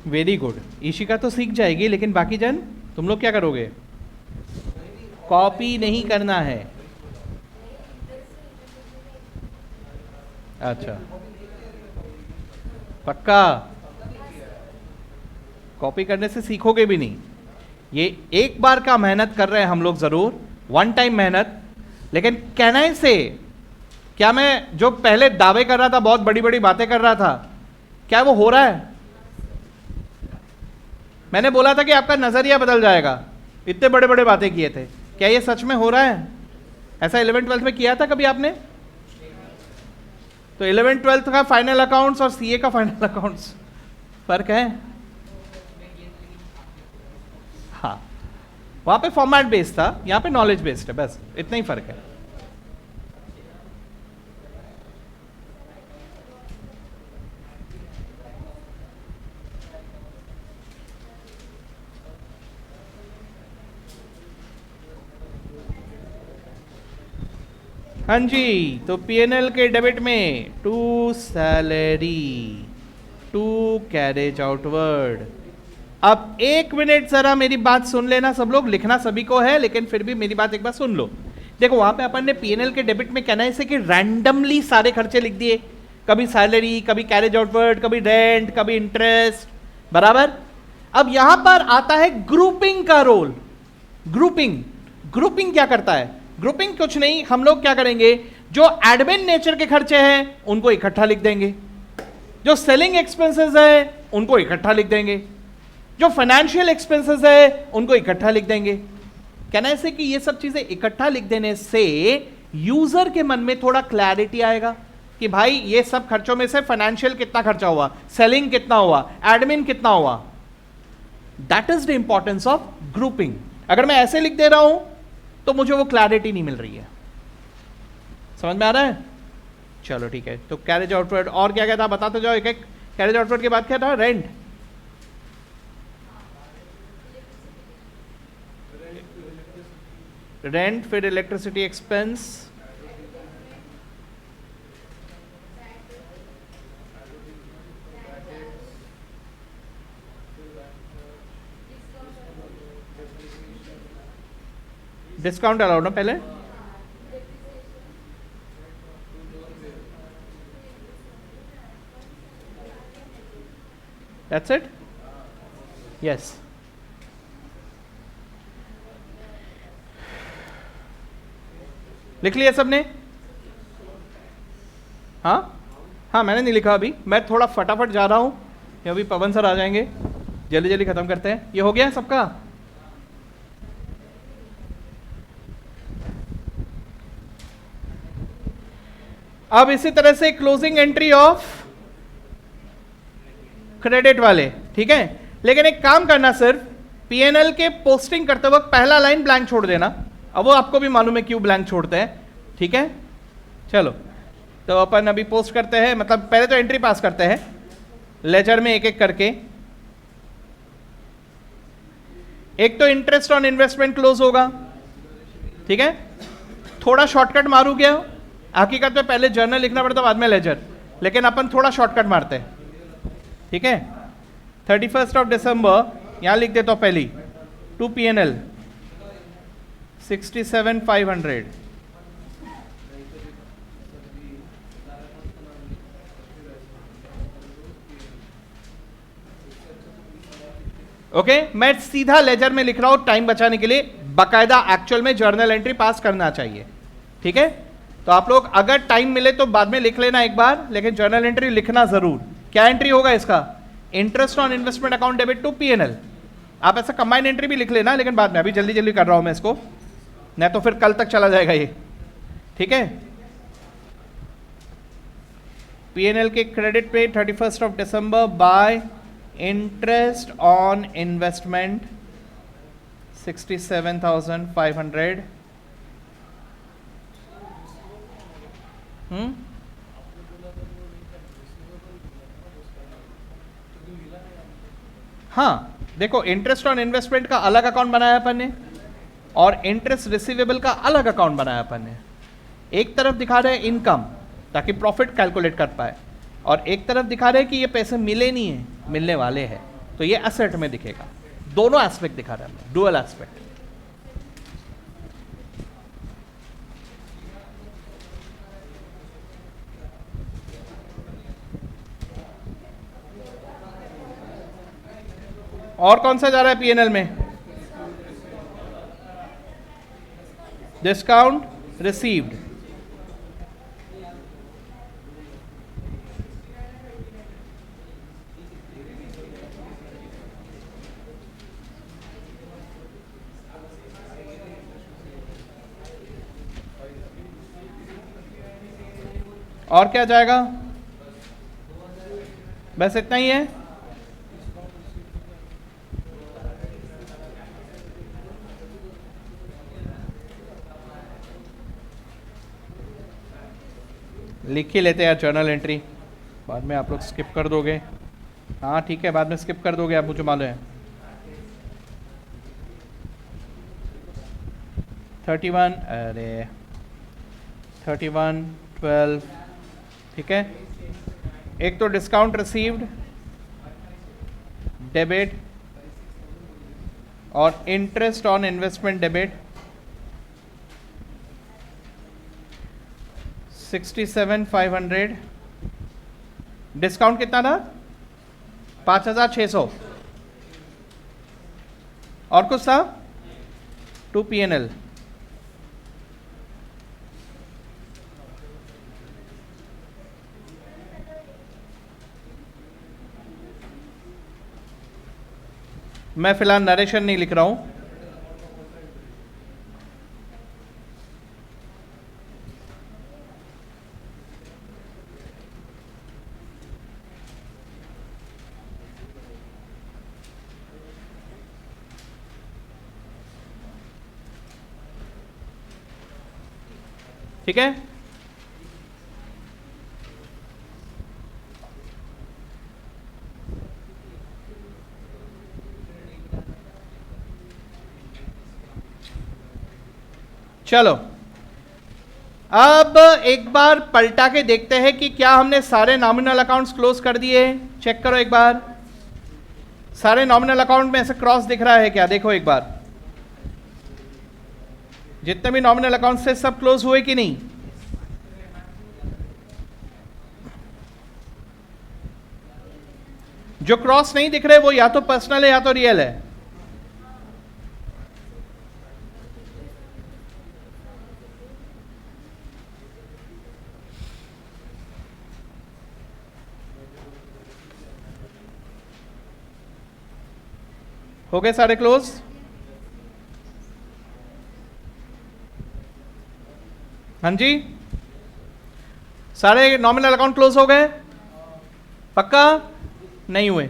Very good. ईशिका तो सीख जाएगी, लेकिन बाकी जन तुम लोग क्या करोगे? कॉपी नहीं करना है। अच्छा, पक्का? कॉपी करने से सीखोगे भी नहीं। ये एक बार का मेहनत कर रहे हैं हम लोग जरूर, वन टाइम मेहनत। लेकिन कहना ही से क्या मैं जो पहले दावे कर रहा था, बहुत बड़ी बड़ी बातें कर रहा था, क्या वो हो रहा है? मैंने बोला था कि आपका नजरिया बदल जाएगा, इतने बड़े बड़े बातें किए थे, क्या ये सच में हो रहा है? ऐसा 11th-12th में किया था कभी आपने? तो 11th-12th का फाइनल अकाउंट्स और सीए का फाइनल अकाउंट्स फर्क है। हाँ, वहां पे फॉर्मेट बेस्ड था, यहां पे नॉलेज बेस्ड है, बस इतना ही फर्क है। हाँ जी, तो पीएनएल के डेबिट में to salary, to carriage outward. अब 1 मिनट जरा मेरी बात सुन लेना सब लोग, लिखना सभी को है, लेकिन फिर भी मेरी बात एक बार सुन लो। देखो वहां पे अपन ने पीएनएल के डेबिट में कहना है इसे कि रैंडमली सारे खर्चे लिख दिए, कभी सैलरी, कभी कैरेज आउटवर्ड, कभी रेंट, कभी इंटरेस्ट, बराबर। अब यहां पर आता है ग्रुपिंग का रोल। ग्रुपिंग, ग्रुपिंग क्या करता है? ग्रुपिंग कुछ नहीं, हम लोग क्या करेंगे, जो एडमिन नेचर के खर्चे हैं उनको इकट्ठा लिख देंगे, जो सेलिंग एक्सपेंसेस है उनको इकट्ठा लिख देंगे, जो फाइनेंशियल एक्सपेंसेस है उनको इकट्ठा लिख देंगे। कहना है कि ये सब चीजें इकट्ठा लिख देने से यूजर के मन में थोड़ा क्लैरिटी आएगा कि भाई ये सब खर्चों में से फाइनेंशियल कितना खर्चा हुआ, सेलिंग कितना हुआ, एडमिन कितना हुआ। That is the importance of grouping. अगर मैं ऐसे लिख दे रहा हूं तो मुझे वो क्लैरिटी नहीं मिल रही है। समझ में आ रहा है? चलो ठीक है। तो कैरेज आउटवर्ड और क्या क्या था बताते जाओ एक एक। कैरेज आउटवर्ड के बाद क्या था? रेंट, रेंट, फिर इलेक्ट्रिसिटी एक्सपेंस, डिस्काउंट अलाउड ना पहले, दैट्स इट, यस। लिख लिया सबने? हाँ हाँ, मैंने नहीं लिखा अभी, मैं थोड़ा फटाफट जा रहा हूं, अभी पवन सर आ जाएंगे, जल्दी जल्दी खत्म करते हैं। ये हो गया सबका? अब इसी तरह से क्लोजिंग एंट्री ऑफ क्रेडिट वाले, ठीक है। लेकिन एक काम करना, सिर्फ पीएनएल के पोस्टिंग करते वक्त पहला लाइन ब्लैंक छोड़ देना। अब वो आपको भी मालूम है क्यों ब्लैंक छोड़ते हैं, ठीक है। चलो, तो अपन अभी पोस्ट करते हैं, मतलब पहले तो एंट्री पास करते हैं लेजर में एक एक करके। एक तो इंटरेस्ट ऑन इन्वेस्टमेंट क्लोज होगा, ठीक है। थोड़ा शॉर्टकट मारू क्या, हकीकत में पहले जर्नल लिखना पड़ता बाद में लेजर, लेकिन अपन थोड़ा शॉर्टकट मारते हैं, ठीक है। 31 दिसंबर यहां लिख देता हूं पहली, टू पीएनएल 67,500, ओके। मैं सीधा लेजर में लिख रहा हूं टाइम बचाने के लिए, बाकायदा एक्चुअल में जर्नल एंट्री पास करना चाहिए, ठीक है। तो आप लोग अगर टाइम मिले तो बाद में लिख लेना एक बार, लेकिन जर्नल एंट्री लिखना जरूर। क्या एंट्री होगा इसका? Interest on investment account debit to PNL. आप ऐसा कंबाइंड एंट्री भी लिख लेना, लेकिन बाद में, अभी जल्दी जल्दी कर रहा हूं मैं इसको, नहीं तो फिर कल तक चला जाएगा ये, ठीक है। पीएनएल के क्रेडिट पे 31 दिसंबर बाय इंटरेस्ट ऑन इन्वेस्टमेंट 67,500। हाँ देखो, इंटरेस्ट ऑन इन्वेस्टमेंट का अलग अकाउंट बनाया अपन ने, और इंटरेस्ट रिसीवेबल का अलग अकाउंट बनाया अपन ने। एक तरफ दिखा रहे इनकम ताकि प्रॉफिट कैलकुलेट कर पाए, और एक तरफ दिखा रहे कि ये पैसे मिले नहीं है, मिलने वाले हैं, तो ये एसेट में दिखेगा। दोनों एस्पेक्ट दिखा रहा है हमने, डुअल एस्पेक्ट। और कौन सा जा रहा है पीएनएल में? Discount received. और क्या जाएगा? बस इतना ही है। लिख ही लेते हैं जर्नल एंट्री, बाद में आप लोग स्किप कर दोगे। हाँ ठीक है, बाद में स्किप कर दोगे, आप मुझे मालूम है। 31, अरे 31, 12, ठीक है। एक तो डिस्काउंट रिसीव्ड, डेबिट, और interest on investment debit 67,500। Discount कितना था? 5,600। और कुछ था? 2 PNL। मैं फिलहाल नरेशन नहीं लिख रहा हूं। ठीक है, चलो अब एक बार पलटा के देखते हैं कि क्या हमने सारे नॉमिनल अकाउंट्स क्लोज कर दिए। चेक करो एक बार, सारे नॉमिनल अकाउंट में ऐसे क्रॉस दिख रहा है क्या? देखो एक बार, जितने भी नॉमिनल अकाउंट्स थे सब क्लोज हुए कि नहीं? जो क्रॉस नहीं दिख रहे वो या तो पर्सनल है या तो रियल है। हो गए सारे क्लोज? हाँ जी, सारे नॉमिनल अकाउंट क्लोज हो गए? पक्का? नहीं हुए?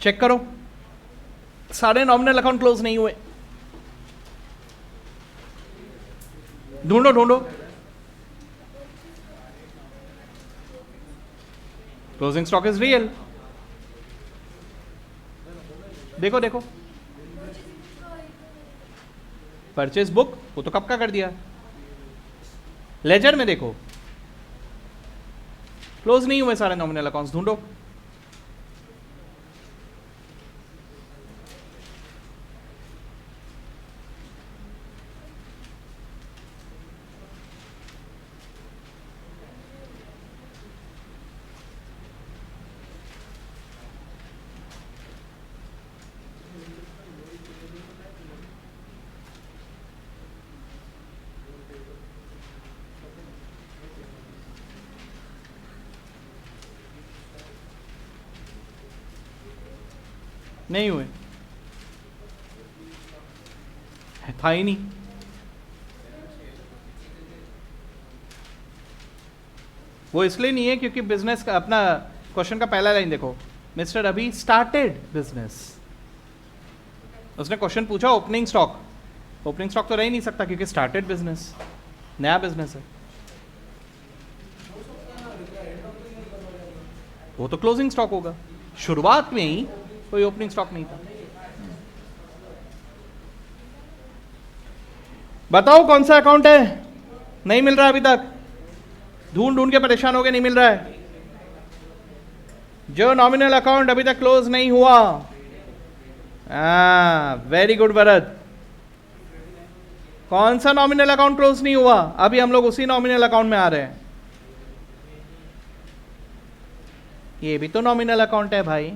चेक करो, सारे नॉमिनल अकाउंट क्लोज नहीं हुए। ढूंढो ढूंढो, क्लोजिंग स्टॉक इज रियल। देखो देखो, परचेज बुक वो तो कब का कर दिया। लेजर में देखो, क्लोज नहीं हुए सारे नॉमिनल अकाउंट्स। ढूंढो, नहीं हुए, था ही नहीं। वो इसलिए नहीं है क्योंकि बिजनेस का अपना क्वेश्चन का पहला लाइन देखो, मिस्टर अभी स्टार्टेड बिजनेस। उसने क्वेश्चन पूछा ओपनिंग स्टॉक, ओपनिंग स्टॉक तो रह ही नहीं सकता क्योंकि स्टार्टेड बिजनेस, नया बिजनेस है। वो तो क्लोजिंग स्टॉक होगा, शुरुआत में ही कोई ओपनिंग स्टॉक नहीं था। बताओ कौन सा अकाउंट है? नहीं मिल रहा अभी तक, ढूंढ ढूंढ के परेशान हो गए, नहीं मिल रहा है। जो नॉमिनल अकाउंट अभी तक क्लोज नहीं हुआ, वेरी गुड भरत। कौन सा नॉमिनल अकाउंट क्लोज नहीं हुआ? अभी हम लोग उसी नॉमिनल अकाउंट में आ रहे हैं। ये भी तो नॉमिनल अकाउंट है भाई,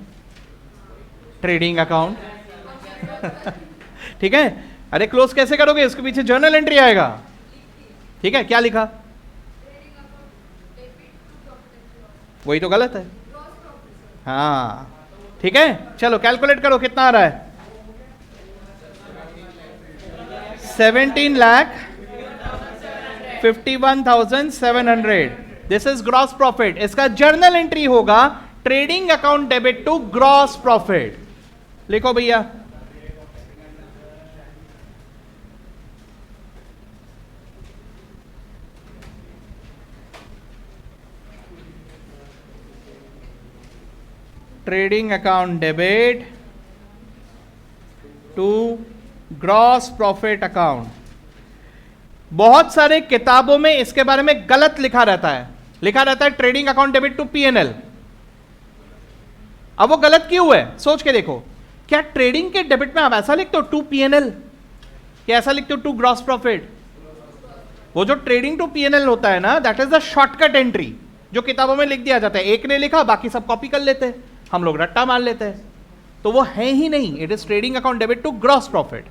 ट्रेडिंग अकाउंट। ठीक है, अरे क्लोज कैसे करोगे? उसके पीछे जर्नल एंट्री आएगा। ठीक है, क्या लिखा? वही तो गलत है। हाँ ठीक है, चलो कैलकुलेट करो कितना आ रहा है। 17,51,700। This is gross profit. इसका जर्नल एंट्री होगा trading account debit to gross profit. लिखो भैया। Trading account debit to gross profit account. बहुत सारे किताबों में इसके बारे में गलत लिखा रहता है, लिखा रहता है trading account debit to PNL. अब वो गलत क्यों है सोच के देखो। क्या ट्रेडिंग के डेबिट में आप ऐसा लिखते हो टू पीएनएल, क्या ऐसा लिखते हो टू ग्रॉस प्रॉफिट? वो जो ट्रेडिंग टू पीएनएल होता है ना, that is the shortcut entry जो किताबों में लिख दिया जाता है। एक ने लिखा, बाकी सब कॉपी कर लेते हैं, हम लोग रट्टा मार लेते हैं। तो वो है ही नहीं, it is trading account debit to gross profit.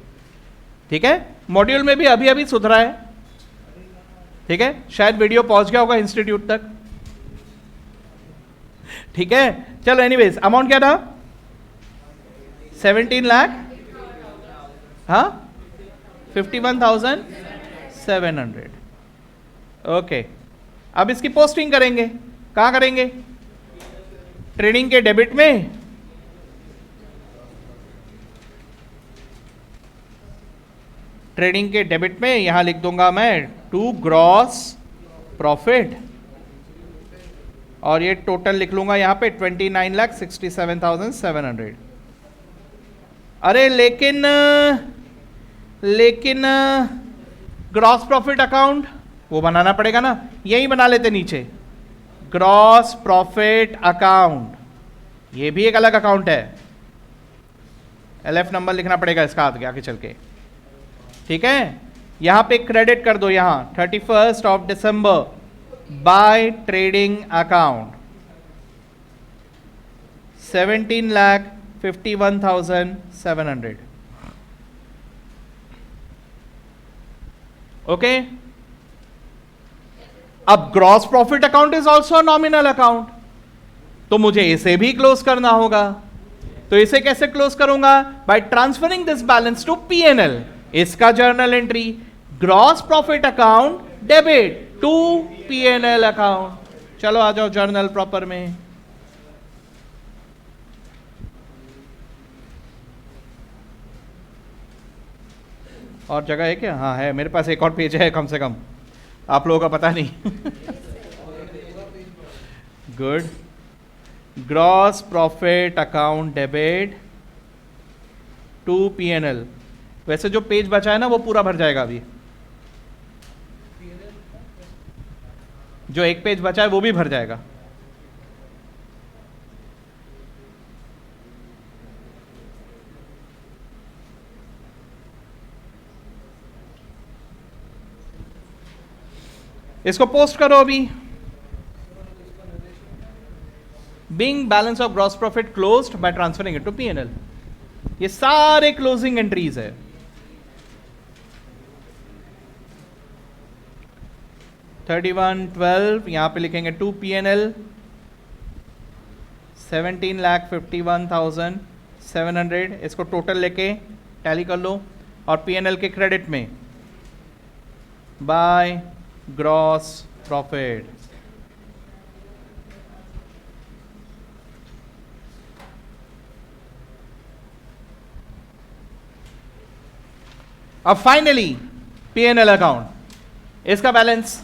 ठीक है, मॉड्यूल में भी अभी अभी सुधरा है। ठीक है, शायद वीडियो पहुंच गया होगा इंस्टीट्यूट तक। ठीक है, चलो एनीवेज, अमाउंट क्या था? 17 लाख, हाँ 51,700। ओके, अब इसकी पोस्टिंग करेंगे। कहां करेंगे? ट्रेडिंग के डेबिट में। ट्रेडिंग के डेबिट में यहां लिख दूंगा मैं टू ग्रॉस प्रॉफिट, और ये टोटल लिख लूंगा यहां पे 29,67,700। अरे लेकिन ग्रॉस प्रॉफिट अकाउंट वो बनाना पड़ेगा ना, यही बना लेते नीचे, ग्रॉस प्रॉफिट अकाउंट। ये भी एक अलग अकाउंट है, एलएफ नंबर लिखना पड़ेगा इसका आगे चल के। ठीक है, यहां पे क्रेडिट कर दो, यहां 31 of December by trading account 17,51,700। Okay, अब gross profit account is also nominal account, तो मुझे इसे भी क्लोज करना होगा। तो इसे कैसे क्लोज करूंगा? By transferring this balance to PNL. इसका journal entry gross profit account debit to PNL account. चलो आ जाओ जर्नल प्रॉपर में। और जगह है क्या? हाँ है, मेरे पास एक और पेज है कम से कम, आप लोगों का पता नहीं। Good, gross profit account debit to PNL. वैसे जो पेज बचा है ना वो पूरा भर जाएगा अभी, जो एक पेज बचा है वो भी भर जाएगा। इसको पोस्ट करो अभी। Being balance of gross profit closed by transferring it to PNL. ये सारे क्लोजिंग एंट्रीज है। $31,12 यहां पे लिखेंगे टू पीएनएल 17,51,700। इसको टोटल लेके टैली कर लो, और पीएनएल के क्रेडिट में बाय ग्रॉस प्रॉफिट। अब फाइनली पीएनएल अकाउंट, इसका बैलेंस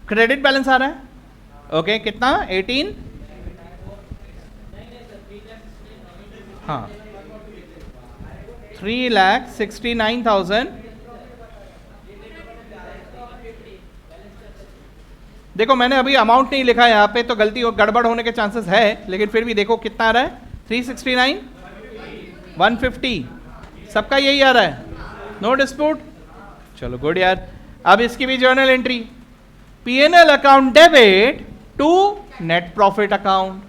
क्रेडिट बैलेंस आ रहा है। ओके, कितना? 18, हाँ 3,69,000। देखो मैंने अभी अमाउंट नहीं लिखा यहाँ पे, तो गलती गड़बड़ होने के चांसेस है, लेकिन फिर भी देखो कितना आ रहा है, 369 150, सबका यही आ रहा है, नो डिस्प्यूट। चलो गुड यार। अब इसकी भी journal entry, PNL account debit to net profit account.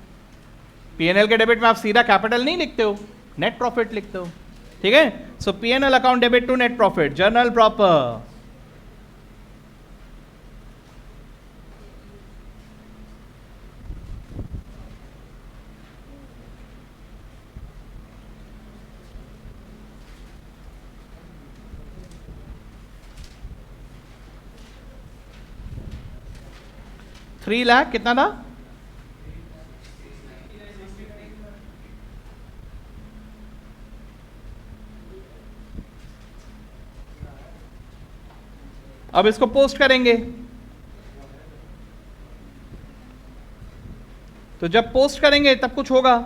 PNL के डेबिट में आप सीधा कैपिटल नहीं लिखते हो, नेट प्रॉफिट लिखते हो, ठीक है। So PNL account debit to net profit, journal proper. $3 कितना था? अब इसको पोस्ट करेंगे, तो जब पोस्ट करेंगे तब कुछ होगा,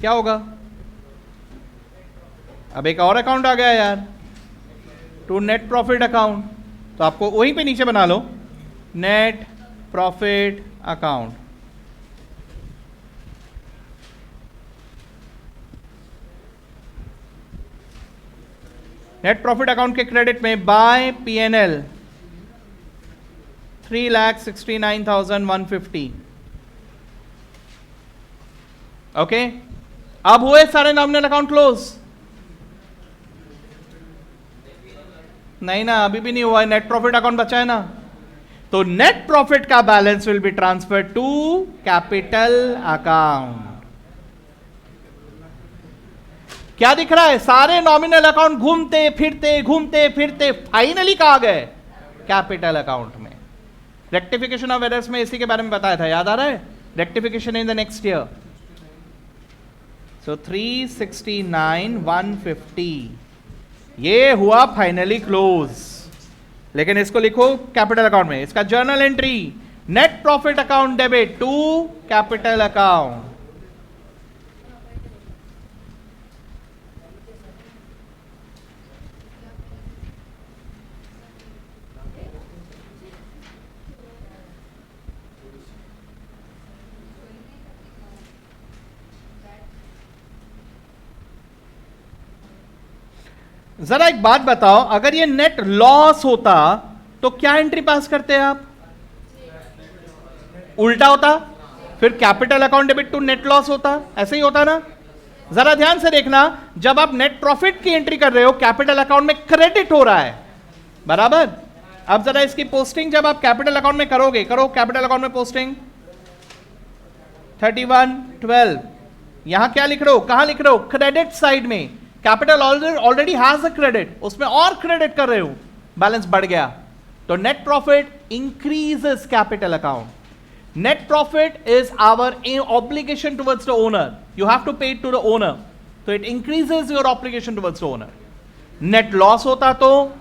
क्या होगा? अब एक और अकाउंट आ गया यार, टू नेट प्रॉफिट अकाउंट, तो आपको वहीं पे नीचे बना लो, net profit account. Net profit account के क्रेडिट में बाय पीएनएल 3,69,150। ओके, अब हुए सारे नॉमिनल अकाउंट क्लोज? नहीं ना, अभी भी नहीं हुआ है, नेट प्रॉफिट अकाउंट बचा है ना। तो नेट प्रॉफिट का balance will be transfer to capital account. क्या दिख रहा है? सारे नॉमिनल अकाउंट घूमते फिरते फाइनली कहां गए? कैपिटल अकाउंट में। रेक्टिफिकेशन ऑफ एरर्स में इसी के बारे में बताया था, याद आ रहा है? Rectification in the next year. So 369,150 ये हुआ फाइनली क्लोज, लेकिन इसको लिखो कैपिटल अकाउंट में। इसका journal entry, net profit account debit to capital account. जरा एक बात बताओ, अगर ये नेट लॉस होता तो क्या एंट्री पास करते आप? उल्टा होता, फिर capital account debit to net loss होता, ऐसे ही होता ना। जरा ध्यान से देखना, जब आप नेट प्रॉफिट की एंट्री कर रहे हो कैपिटल अकाउंट में क्रेडिट हो रहा है, बराबर। अब जरा इसकी पोस्टिंग जब आप कैपिटल अकाउंट में करोगे, करो कैपिटल अकाउंट में पोस्टिंग 3112। यहां क्या लिख रहे हो, कहां लिख रहे हो? क्रेडिट साइड में। Capital already has a credit, उसमें और क्रेडिट कर रहे हो, बैलेंस बढ़ गया, तो net profit increases capital account. Net profit is our obligation towards the owner, you have to pay it to the owner, तो it increases your obligation towards the owner. Net loss होता तो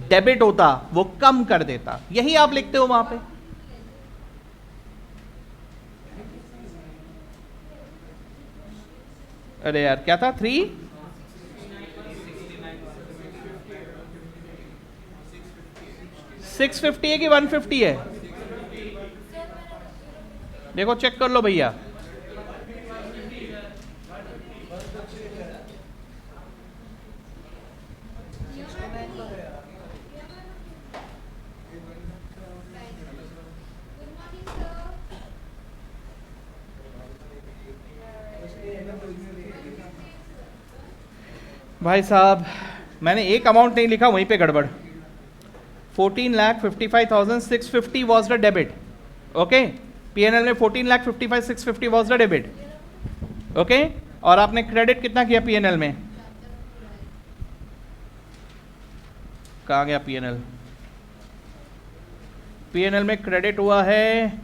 debit होता, वो कम कर देता, यही आप लिखते हो वहां पे। अरे यार क्या था? 650 है कि 150 है? देखो चेक कर लो भैया। भाई साहब मैंने एक अमाउंट नहीं लिखा, वहीं पे गड़बड़। 14,55,650 was the debit. Okay, PNL में 14,55,650 was the debit. Okay, और आपने क्रेडिट कितना किया PNL में? कहाँ गया PNL? PNL में क्रेडिट हुआ है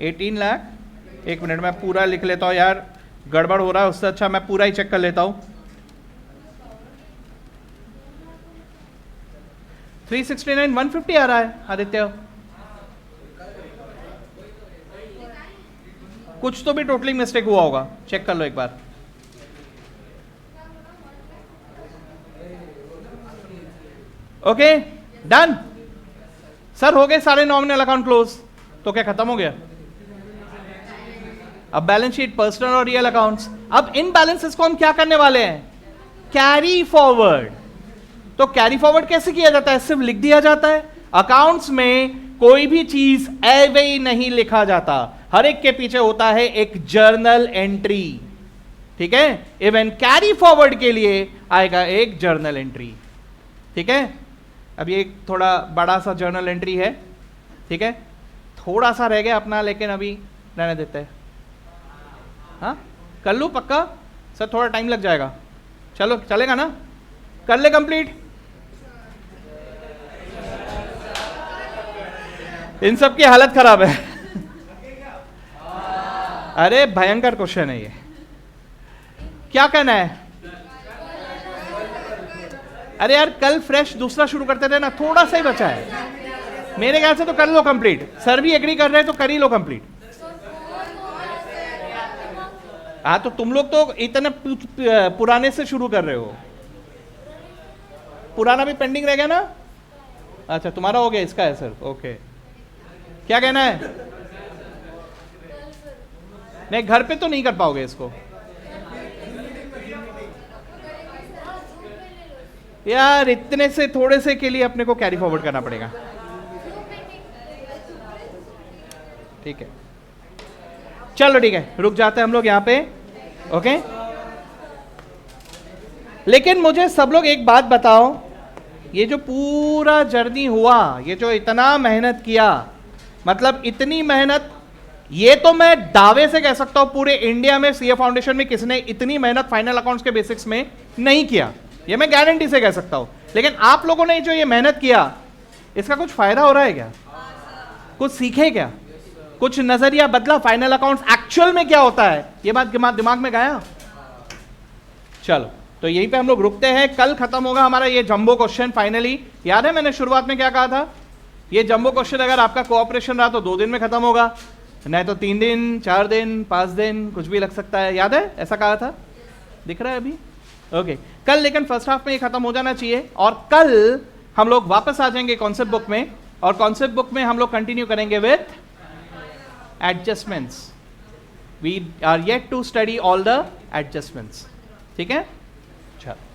18 लाख। एक मिनट में पूरा लिख लेता हूँ यार, गड़बड़ हो रहा है, उससे अच्छा मैं पूरा ही चेक कर लेता हूँ। 369,150 आ रहा है आदित्य, कुछ तो भी टोटलिंग मिस्टेक हुआ होगा, चेक कर लो एक बार। Okay done. सर हो गए सारे नॉमिनल अकाउंट क्लोज, तो क्या खत्म हो गया? अब बैलेंस शीट, पर्सनल और रियल अकाउंट्स। अब इन बैलेंसेस को हम क्या करने वाले हैं? Carry forward. तो कैरी फॉरवर्ड कैसे किया जाता है? सिर्फ लिख दिया जाता है। अकाउंट्स में कोई भी चीज एवे ही नहीं लिखा जाता, हर एक के पीछे होता है एक जर्नल एंट्री, ठीक है? इवन कैरी फॉरवर्ड के लिए आएगा एक जर्नल एंट्री, ठीक है? अब ये थोड़ा बड़ा सा जर्नल एंट्री है, ठीक है? थोड़ा सा रह गया अपना, लेकिन अभी रहने देते हैं। हाँ, कर लूँ पक्का? सर थोड़ा टाइम लग जाएगा, चलो चलेगा ना? कर ले कंप्लीट। इन सब की हालत खराब है। अरे भयंकर क्वेश्चन है ये। क्या करना है? अरे यार कल फ्रेश दूसरा शुरू करते थे ना, थोड़ा सा ही बचा है मेरे ख्याल से, तो कर लो कंप्लीट। सर भी एग्री कर रहे हैं तो कर ही लो कंप्लीट। हाँ तो तुम लोग तो इतने पुराने से शुरू कर रहे हो, पुराना भी पेंडिंग रह गया ना? अच्छा तुम्हारा हो गया, इसका है सर, ओके। क्या कहना है? नहीं घर पे तो नहीं कर पाओगे इसको यार, इतने से थोड़े से के लिए अपने को कैरी फॉरवर्ड करना पड़ेगा, ठीक है? चलो ठीक है, रुक जाते हैं हम लोग यहाँ पे, ओके? लेकिन मुझे सब लोग एक बात बताओ, ये जो पूरा जर्नी हुआ, ये जो इतना मेहनत किया, मतलब इतनी मेहनत, ये तो मैं दावे से कह सकता हूं पूरे इंडिया में सीए फाउंडेशन में किसी ने इतनी मेहनत फाइनल अकाउंट्स के बेसिक्स में नहीं किया, ये मैं गारंटी से कह सकता हूं। लेकिन आप लोगों ने जो ये मेहनत किया, इसका कुछ फायदा हो रहा है क्या? कुछ सीखे क्या? कुछ नजरिया बदला? फाइनल अकाउंट्स एक्चुअल में क्या होता है, ये बात दिमाग में गया? चलो तो यहीं पे हम लोग रुकते हैं। कल खत्म होगा हमारा ये जंबो क्वेश्चन फाइनली। याद है मैंने शुरुआत में क्या कहा था? ये जंबो क्वेश्चन अगर आपका कोऑपरेशन रहा तो 2 दिन में खत्म होगा, नहीं तो 3 दिन, 4 दिन, 5 दिन, कुछ भी लग सकता है। याद है ऐसा कहा था? दिख रहा है अभी? ओके कल लेकिन फर्स्ट हाफ में ये खत्म हो जाना चाहिए, और कल हम लोग वापस आ जाएंगे कॉन्सेप्ट बुक में, और कॉन्सेप्ट बुक में हम लोग कंटिन्यू करेंगे with adjustments. We are yet to study all the adjustments, ठीक है? चलो।